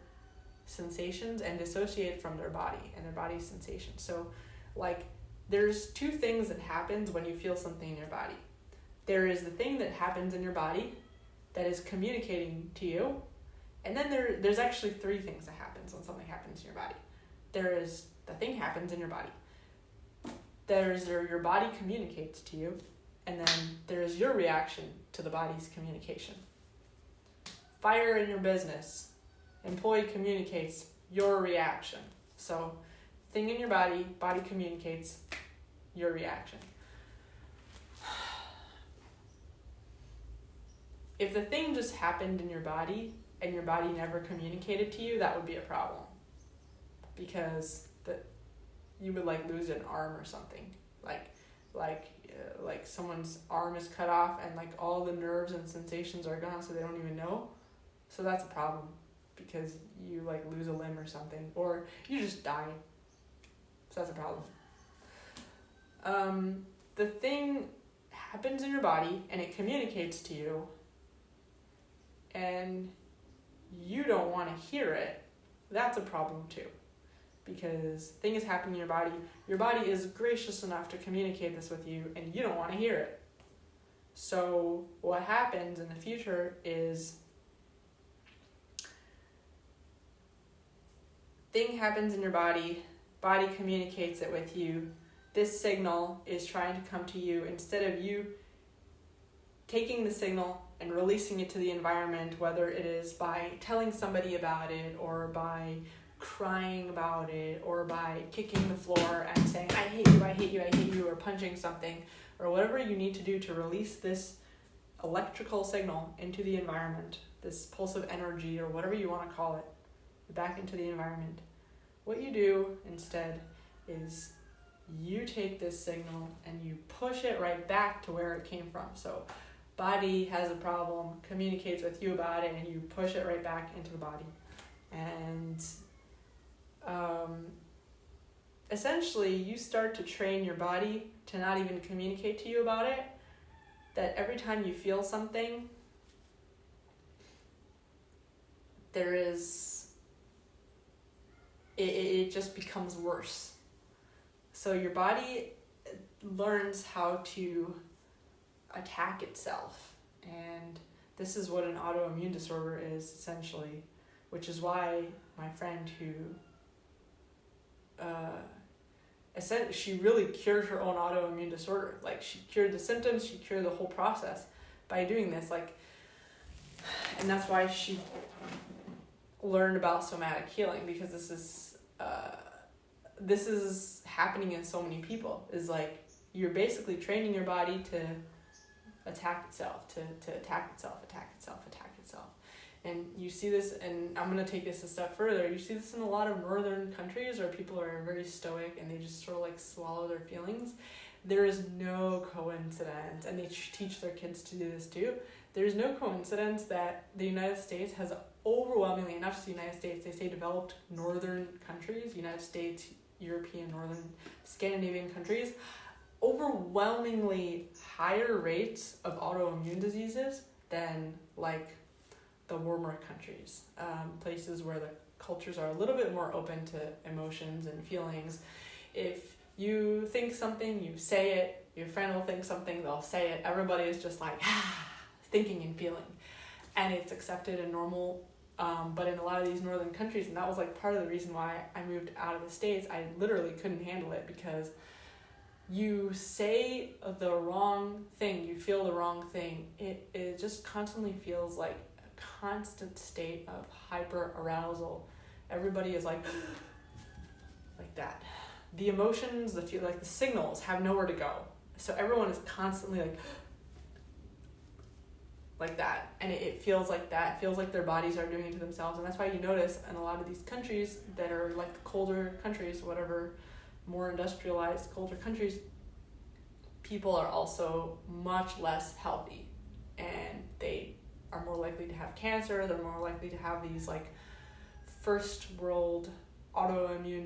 sensations and dissociate from their body and their body's sensations. So like there's two things that happens when you feel something in your body. There is the thing that happens in your body that is communicating to you, and then there's actually three things that happens when something happens in your body. There is the thing happens in your body. There's your body communicates to you, and then there's your reaction to the body's communication. Fire in your business. Employee communicates, your reaction. So thing in your body communicates, your reaction. If the thing just happened in your body and your body never communicated to you, that would be a problem. Because you would like lose an arm or something. Like someone's arm is cut off and like all the nerves and sensations are gone, so they don't even know. So that's a problem, because you like lose a limb or something, or you just die. So that's a problem. The thing happens in your body and it communicates to you, and you don't want to hear it. That's a problem too, because things happen in your body. Your body is gracious enough to communicate this with you, and you don't want to hear it. So what happens in the future is thing happens in your body communicates it with you. This signal is trying to come to you. Instead of you taking the signal and releasing it to the environment, whether it is by telling somebody about it, or by crying about it, or by kicking the floor and saying, I hate you, I hate you, I hate you, or punching something, or whatever you need to do to release this electrical signal into the environment, this pulse of energy, or whatever you want to call it, back into the environment. What you do instead is you take this signal and you push it right back to where it came from. So body has a problem, communicates with you about it, and you push it right back into the body. And essentially you start to train your body to not even communicate to you about it, that every time you feel something, there is, it just becomes worse. So your body learns how to attack itself, and this is what an autoimmune disorder is essentially, which is why my friend who she really cured her own autoimmune disorder. Like, she cured the symptoms, she cured the whole process by doing this. Like, and that's why she learned about somatic healing, because this is happening in so many people. Is like, you're basically training your body to attack itself, to attack itself. And you see this, and I'm going to take this a step further, you see this in a lot of northern countries where people are very stoic and they just sort of like swallow their feelings. There is no coincidence, and they teach their kids to do this too. There's no coincidence that the United States has overwhelmingly, not just the United States, they say developed northern countries, United States, European, northern, Scandinavian countries, overwhelmingly higher rates of autoimmune diseases than like the warmer countries, places where the cultures are a little bit more open to emotions and feelings. If you think something, you say it, your friend will think something, they'll say it, everybody is just like, thinking and feeling, and it's accepted and normal. But in a lot of these northern countries, and that was like part of the reason why I moved out of the States, I literally couldn't handle it, because you say the wrong thing, you feel the wrong thing, it just constantly feels like a constant state of hyper arousal. Everybody is like that. The emotions, the feel, like the signals have nowhere to go, so everyone is constantly like that, and it feels like that. It feels like their bodies are doing it to themselves, and that's why you notice in a lot of these countries that are like the colder countries, whatever, more industrialized, colder countries, people are also much less healthy, and they are more likely to have cancer, they're more likely to have these like first world autoimmune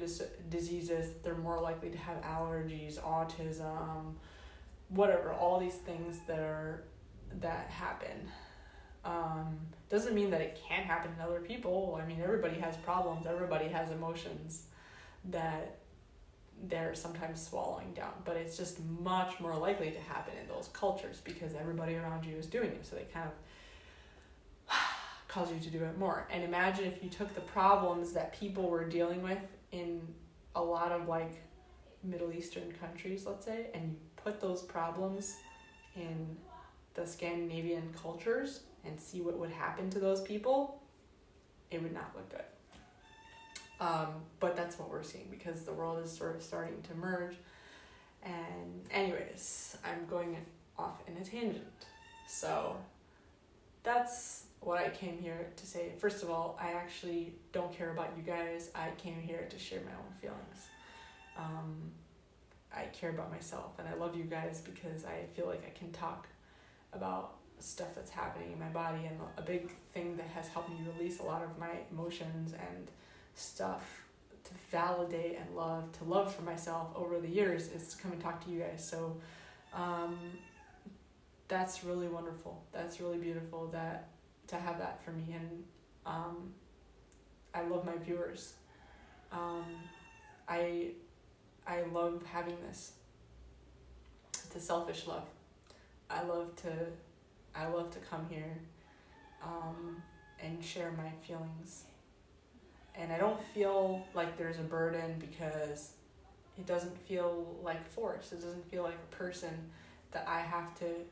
diseases, they're more likely to have allergies, autism, whatever, all these things that happen. Doesn't mean that it can't happen in other people. I mean, everybody has problems, everybody has emotions that they're sometimes swallowing down, but it's just much more likely to happen in those cultures because everybody around you is doing it, so they kind of cause you to do it more. And imagine if you took the problems that people were dealing with in a lot of like Middle Eastern countries, let's say, and you put those problems in the Scandinavian cultures and see what would happen to those people, it would not look good. But that's what we're seeing, because the world is sort of starting to merge. And anyways, I'm going off in a tangent. So that's what I came here to say. First of all, I actually don't care about you guys. I came here to share my own feelings. I care about myself, and I love you guys because I feel like I can talk about stuff that's happening in my body. And a big thing that has helped me release a lot of my emotions and stuff to validate and love for myself over the years is to come and talk to you guys. So that's really wonderful. That's really beautiful that to have that for me. And I love my viewers. I love having this. It's a selfish love. I love to come here and share my feelings. And I don't feel like there's a burden, because it doesn't feel like force. It doesn't feel like a person that I have to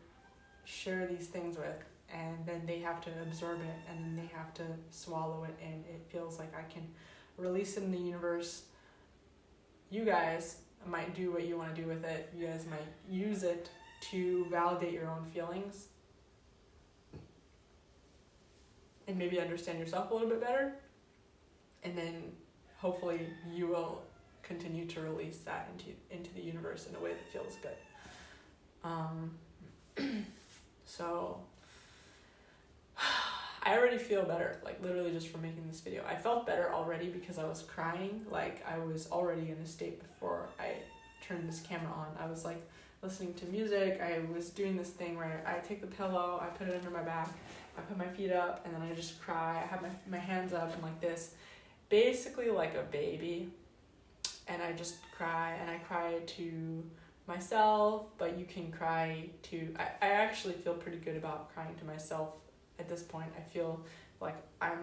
share these things with. and then they have to absorb it, and then they have to swallow it, and it feels like I can release it in the universe. You guys might do what you want to do with it. You guys might use it to validate your own feelings and maybe understand yourself a little bit better, and then hopefully you will continue to release that into the universe in a way that feels good. So I already feel better, like literally just from making this video. I felt better already because I was crying. Like I was already in a state before I turned this camera on. I was like listening to music. I was doing this thing where I take the pillow, I put it under my back, I put my feet up, and then I just cry. I have my hands up and like this, basically like a baby. And I just cry, and I cry to myself, but you can cry to... I actually feel pretty good about crying to myself at this point. I feel like I'm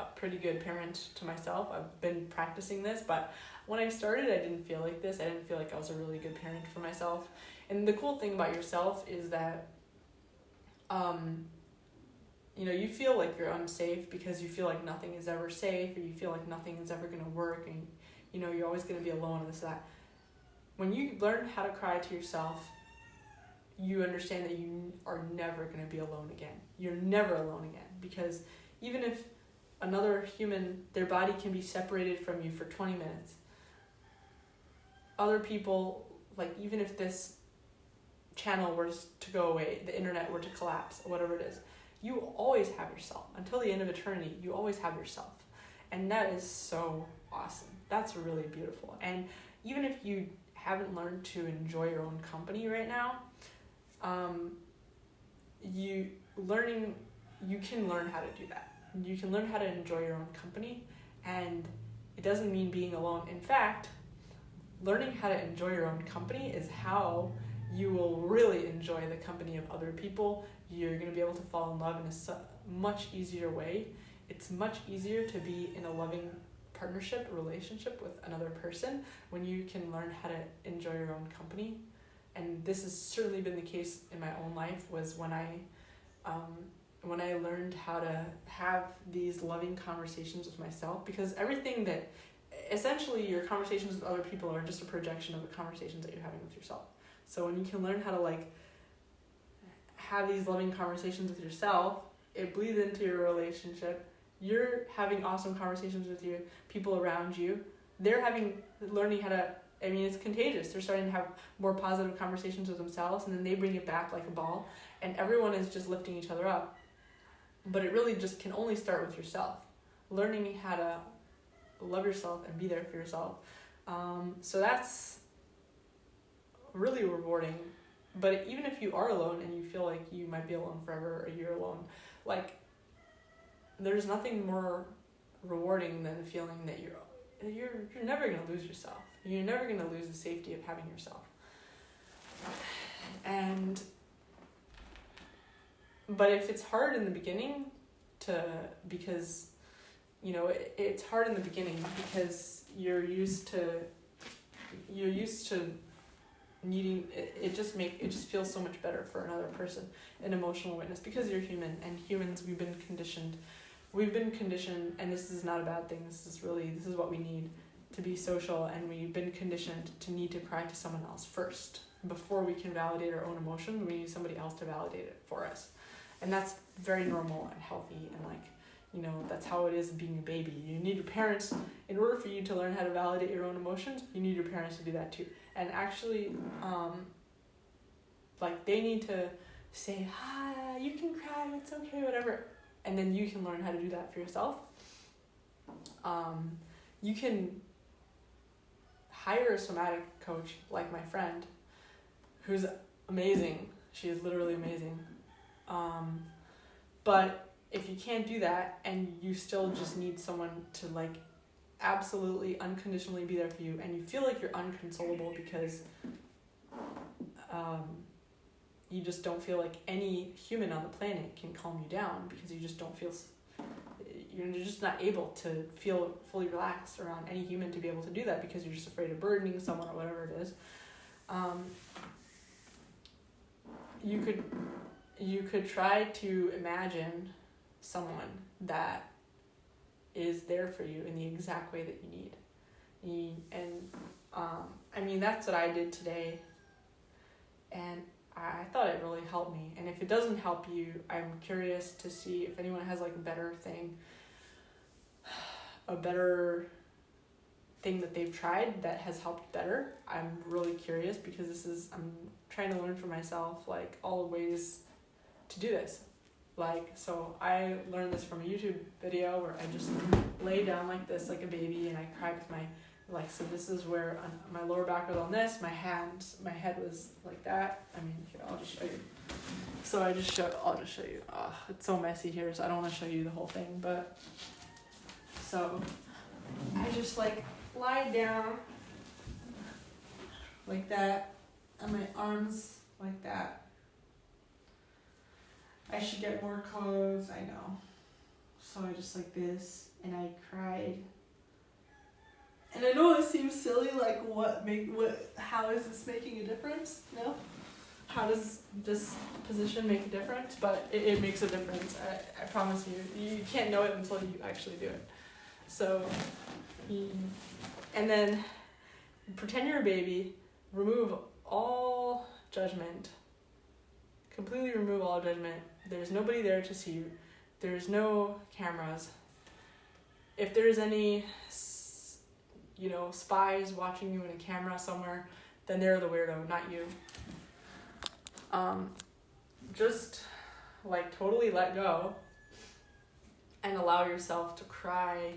a pretty good parent to myself. I've been practicing this, but when I started, I didn't feel like this. I didn't feel like I was a really good parent for myself. And the cool thing about yourself is that, you feel like you're unsafe because you feel like nothing is ever safe, or you feel like nothing is ever going to work, and you're always going to be alone and this, that. When you learn how to cry to yourself, you understand that you are never going to be alone again. You're never alone again, because even if another human, their body can be separated from you for 20 minutes, other people, like even if this channel were to go away, the internet were to collapse, or whatever it is, you always have yourself. Until the end of eternity, you always have yourself. And that is so awesome. That's really beautiful. And even if you haven't learned to enjoy your own company right now, you can learn how to do that. You can learn how to enjoy your own company, and it doesn't mean being alone. In fact, learning how to enjoy your own company is how you will really enjoy the company of other people. You're going to be able to fall in love in a much easier way. It's much easier to be in a loving partnership, relationship with another person when you can learn how to enjoy your own company. And this has certainly been the case in my own life, was when I learned how to have these loving conversations with myself, because everything that, essentially your conversations with other people are just a projection of the conversations that you're having with yourself. So when you can learn how to have these loving conversations with yourself, it bleeds into your relationship. You're having awesome conversations with your people around you. They're learning how to, it's contagious. They're starting to have more positive conversations with themselves, and then they bring it back like a ball, and everyone is just lifting each other up. But it really just can only start with yourself. Learning how to love yourself and be there for yourself. So that's really rewarding. But even if you are alone and you feel like you might be alone forever, or you're alone, there's nothing more rewarding than feeling that you're never going to lose yourself. You're never going to lose the safety of having yourself. But if it's hard in the beginning because it's hard in the beginning because you're used to needing it just feels so much better for another person, an emotional witness, because you're human, and humans, we've been conditioned, and this is not a bad thing. This is what we need to be social, and we've been conditioned to need to cry to someone else first. Before we can validate our own emotions, we need somebody else to validate it for us. And that's very normal and healthy, and that's how it is being a baby. You need your parents, in order for you to learn how to validate your own emotions, you need your parents to do that too. And actually, they need to say, hi, you can cry, it's okay, whatever. And then you can learn how to do that for yourself. You can hire a somatic coach like my friend, who's amazing. She is literally amazing. But if you can't do that, and you still just need someone to absolutely unconditionally be there for you, and you feel like you're inconsolable because you just don't feel like any human on the planet can calm you down, because you just don't feel, you're just not able to feel fully relaxed around any human to be able to do that, because you're just afraid of burdening someone or whatever it is. You could you could try to imagine someone that is there for you in the exact way that you need. I mean, that's what I did today, and I thought it really helped me. And if it doesn't help you, I'm curious to see if anyone has like a better thing that they've tried that has helped better. I'm really curious because I'm trying to learn for myself, like, all the ways to do this. Like, so I learned this from a YouTube video where I just lay down like this, like a baby, and I cried with so this is where my lower back was on this, my head was like that. I mean, here, I'll just show you. So I'll just show you. Oh, it's so messy here, so I don't want to show you the whole thing, but so I just like lie down like that, and my arms like that. I should get more clothes, I know. So I just like this, and I cried. And I know it seems silly, like how is this making a difference? No? How does this position make a difference? But it makes a difference, I promise you. You can't know it until you actually do it. So, and then pretend you're a baby, remove all judgment, completely remove all judgment. There's nobody there to see you. There's no cameras. If there's any, spies watching you in a camera somewhere, then they're the weirdo, not you. Just like totally let go and allow yourself to cry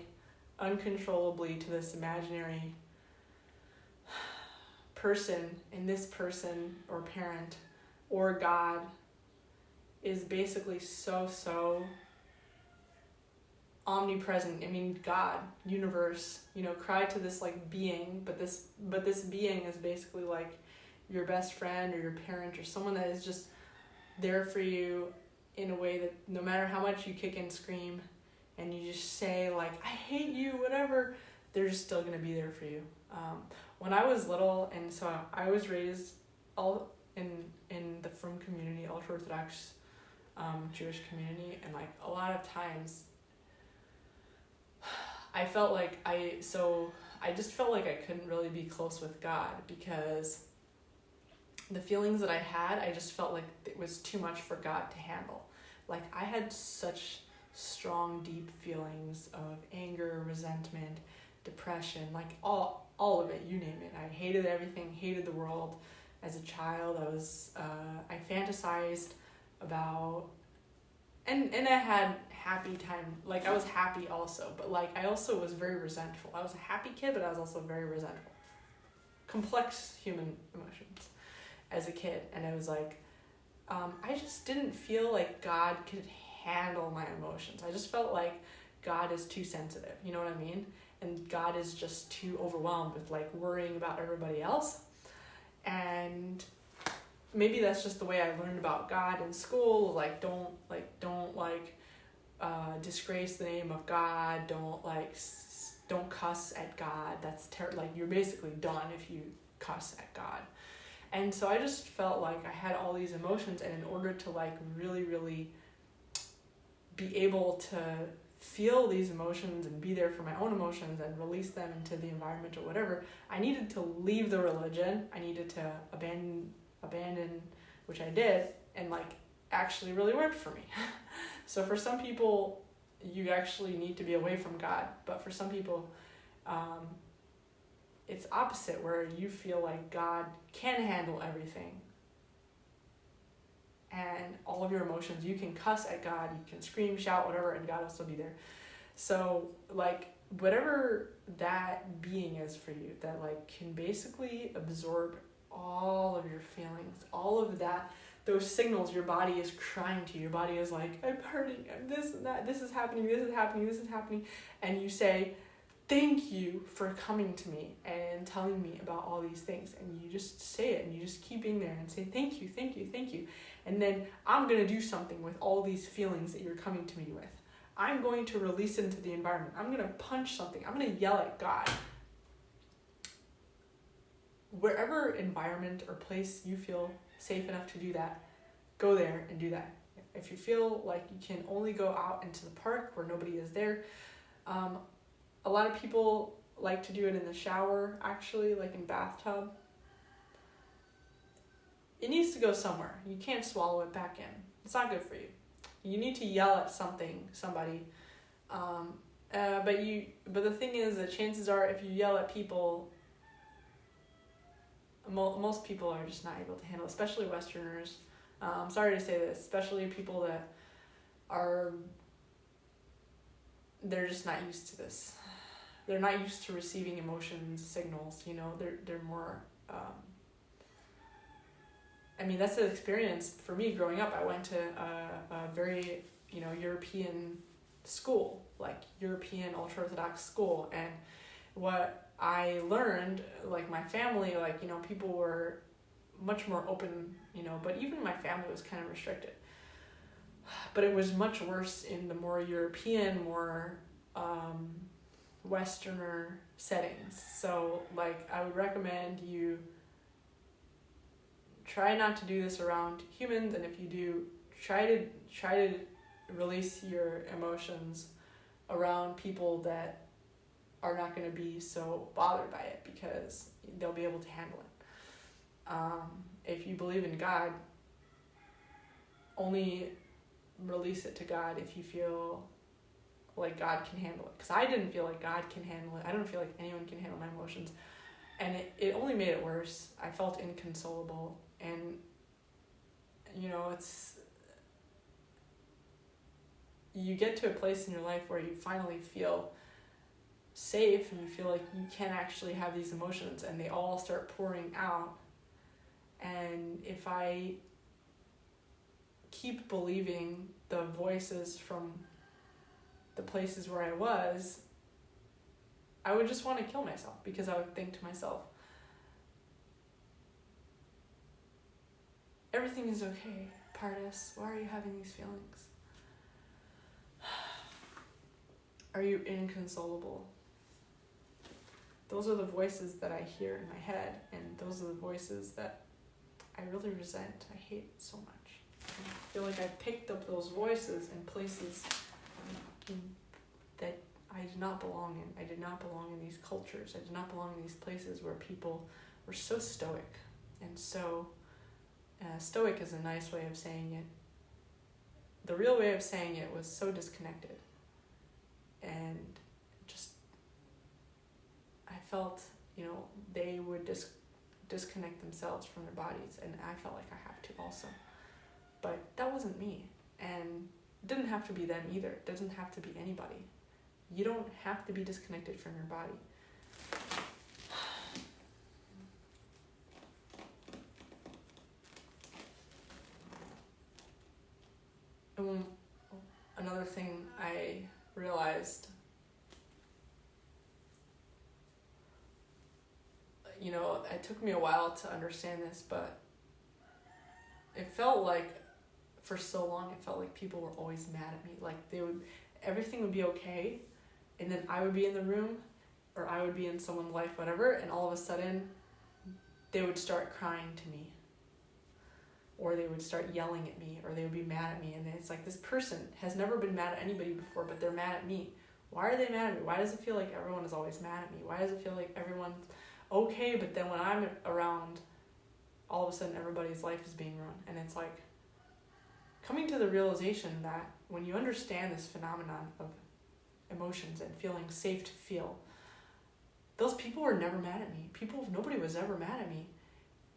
uncontrollably to this imaginary person, and this person or parent or God is basically so omnipresent. I mean, God, universe, cry to this like being, but this being is basically like your best friend or your parent or someone that is just there for you in a way that no matter how much you kick and scream and you just say like, I hate you, whatever, they're just still going to be there for you. When I was little, and so I was raised all in the Frum community, ultra-Orthodox Jewish community, and like a lot of times I felt like I just felt like I couldn't really be close with God because the feelings that I had, I just felt like it was too much for God to handle. Like I had such strong, deep feelings of anger, resentment, depression, like all of it, you name it. I hated everything, hated the world. As a child, I fantasized about, and I had happy time, like I was happy also, but like I also was very resentful. I was a happy kid, but I was also very resentful. Complex human emotions as a kid, and I was like, I just didn't feel like God could handle my emotions. I just felt like God is too sensitive, you know what I mean? And God is just too overwhelmed with like worrying about everybody else. And maybe that's just the way I learned about God in school. Like don't disgrace the name of God. Don't cuss at God. That's like you're basically done if you cuss at God. And so I just felt like I had all these emotions, and in order to like really, really be able to feel these emotions and be there for my own emotions and release them into the environment or whatever, I needed to leave the religion. I needed to abandon, which I did, and like actually really worked for me. So for some people, you actually need to be away from God, but for some people, it's opposite, where you feel like God can handle everything. And all of your emotions, you can cuss at God, you can scream, shout, whatever, and God will still be there. So like whatever that being is for you, that like can basically absorb all of your feelings, all of that, those signals your body is crying to. Your body is like, I'm hurting, I'm this and that, this is happening, this is happening, this is happening. And you say, thank you for coming to me and telling me about all these things. And you just say it, and you just keep being there and say, thank you, thank you, thank you. And then I'm going to do something with all these feelings that you're coming to me with. I'm going to release it into the environment. I'm going to punch something. I'm going to yell at God. Wherever environment or place you feel safe enough to do that, go there and do that. If you feel like you can only go out into the park where nobody is there, a lot of people like to do it in the shower, actually, like in bathtub. It needs to go somewhere. You can't swallow it back in. It's not good for you. You need to yell at somebody. But the thing is that chances are, if you yell at people, most people are just not able to handle it, especially Westerners. I'm sorry to say this, especially people that they're just not used to this. They're not used to receiving emotions, signals, they're more, that's an experience for me growing up. I went to a very, European school, like European ultra-Orthodox school, and what I learned, like my family, people were much more open, but even my family was kind of restricted. But it was much worse in the more European, more Westerner settings. So I would recommend you try not to do this around humans, and if you do, try to release your emotions around people that are not going to be so bothered by it, because they'll be able to handle it. If you believe in God, only release it to God if you feel like God can handle it. Because I didn't feel like God can handle it. I don't feel like anyone can handle my emotions. And it only made it worse. I felt inconsolable. And, you get to a place in your life where you finally feel safe and you feel like you can actually have these emotions, and they all start pouring out. And if I keep believing the voices from the places where I was, I would just want to kill myself, because I would think to myself, everything is okay, Pardes. Why are you having these feelings? Are you inconsolable? Those are the voices that I hear in my head, and those are the voices that I really resent. I hate so much. I feel like I picked up those voices in places that I did not belong in. I did not belong in these cultures. I did not belong in these places where people were so stoic. And so, stoic is a nice way of saying it. The real way of saying it was so disconnected. And just, I felt, they would disconnect themselves from their bodies, and I felt like I have to also. But that wasn't me, and it didn't have to be them either. It doesn't have to be anybody. You don't have to be disconnected from your body. And another thing I realized, it took me a while to understand this, but it felt like, for so long, it felt like people were always mad at me. Like everything would be okay, and then I would be in the room, or I would be in someone's life, whatever, and all of a sudden, they would start crying to me, or they would start yelling at me, or they would be mad at me, and it's like, this person has never been mad at anybody before, but they're mad at me. Why are they mad at me? Why does it feel like everyone is always mad at me? Why does it feel like everyone's okay, but then when I'm around, all of a sudden everybody's life is being ruined? And it's like, coming to the realization that when you understand this phenomenon of emotions and feeling safe to feel, those people were never mad at me. Nobody was ever mad at me.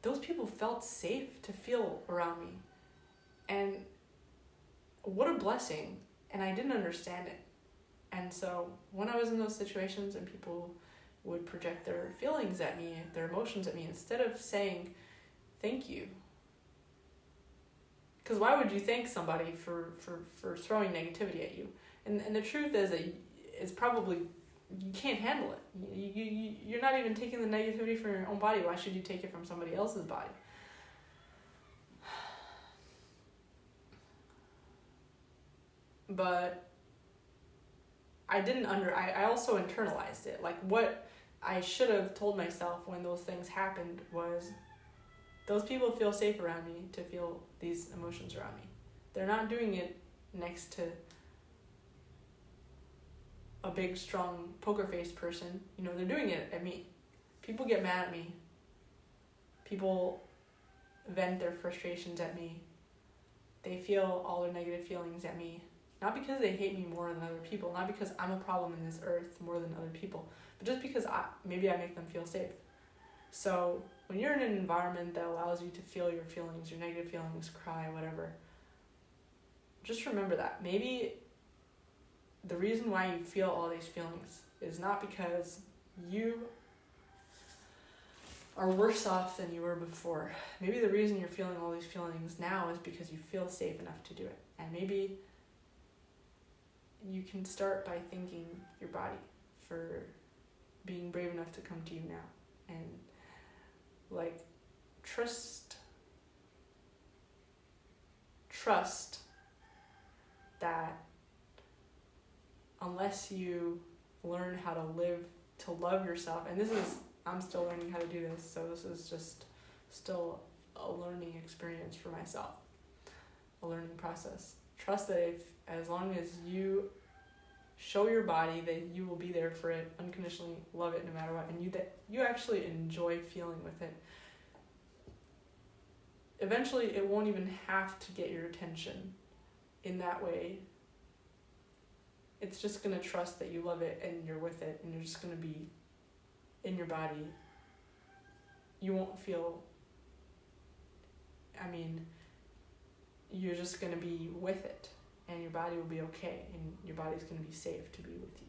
Those people felt safe to feel around me. And what a blessing. And I didn't understand it. And so when I was in those situations and people would project their feelings at me, their emotions at me, instead of saying thank you. Because why would you thank somebody for throwing negativity at you? And the truth is that it's probably, you can't handle it. You're not even taking the negativity from your own body. Why should you take it from somebody else's body? But I also internalized it. Like, what I should have told myself when those things happened was, those people feel safe around me to feel these emotions around me. They're not doing it next to a big, strong, poker-faced person. You know, they're doing it at me. People get mad at me. People vent their frustrations at me. They feel all their negative feelings at me. Not because they hate me more than other people, not because I'm a problem in this earth more than other people, but just because maybe I make them feel safe. So when you're in an environment that allows you to feel your feelings, your negative feelings, cry, whatever, just remember that. Maybe the reason why you feel all these feelings is not because you are worse off than you were before. Maybe the reason you're feeling all these feelings now is because you feel safe enough to do it. And maybe you can start by thanking your body for being brave enough to come to you now. And like, trust that unless you learn how to love yourself, and I'm still learning how to do this, so this is just still a learning experience for myself, a learning process. Trust that as long as you show your body that you will be there for it, unconditionally love it no matter what, and that you actually enjoy feeling with it, eventually it won't even have to get your attention in that way. It's just going to trust that you love it and you're with it, and you're just going to be in your body. You won't feel, you're just going to be with it, and your body will be okay, and your body's going to be safe to be with you.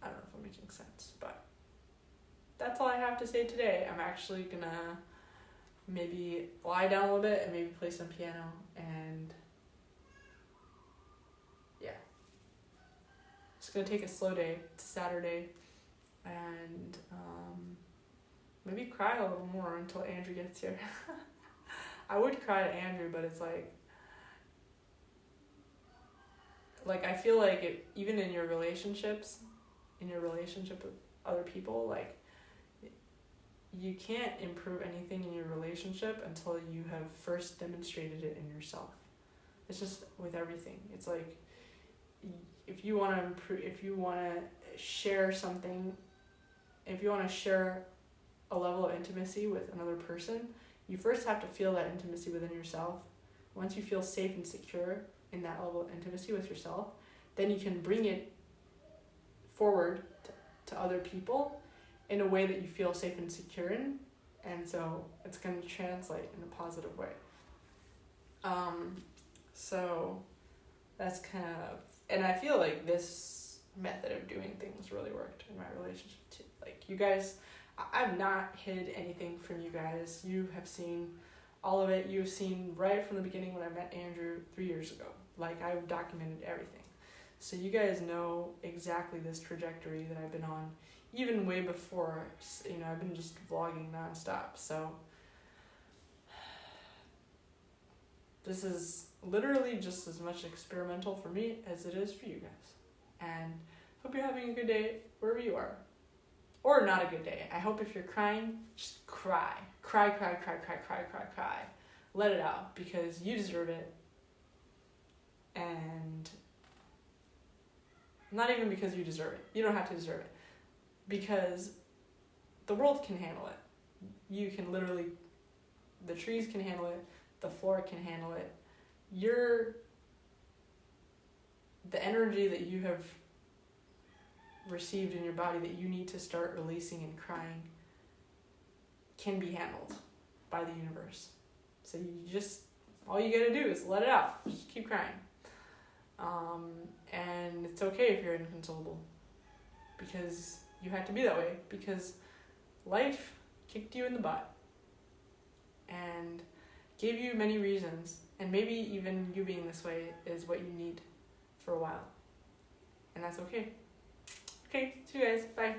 I don't know if I'm making sense, but that's all I have to say today. I'm actually going to maybe lie down a little bit and maybe play some piano, and yeah. Just going to take a slow day. It's Saturday, and maybe cry a little more until Andrew gets here. I would cry to Andrew, but it's like I feel like even in your relationship with other people, like, you can't improve anything in your relationship until you have first demonstrated it in yourself. It's just with everything. It's like, if you want to improve, if you want to share something, if you want to share a level of intimacy with another person, you first have to feel that intimacy within yourself. Once you feel safe and secure in that level of intimacy with yourself, then you can bring it forward to other people in a way that you feel safe and secure in, and so it's going to translate in a positive way. So that's kind of, and I feel like this method of doing things really worked in my relationship too. Like, you guys, I've not hid anything from you guys. You have seen all of it. You've seen right from the beginning when I met Andrew 3 years ago. Like, I've documented everything. So you guys know exactly this trajectory that I've been on, even way before. I've been just vlogging nonstop. So this is literally just as much experimental for me as it is for you guys. And hope you're having a good day wherever you are. Or not a good day. I hope if you're crying, just cry. Cry. Let it out, because you deserve it. And not even because you deserve it. You don't have to deserve it. Because the world can handle it. You can literally, the trees can handle it. The floor can handle it. The energy that you have received in your body that you need to start releasing and crying can be handled by the universe. So all you gotta do is let it out. Just keep crying. And it's okay if you're inconsolable, because you have to be that way, because life kicked you in the butt and gave you many reasons, and maybe even you being this way is what you need for a while, and that's okay. Okay, see you guys. Bye.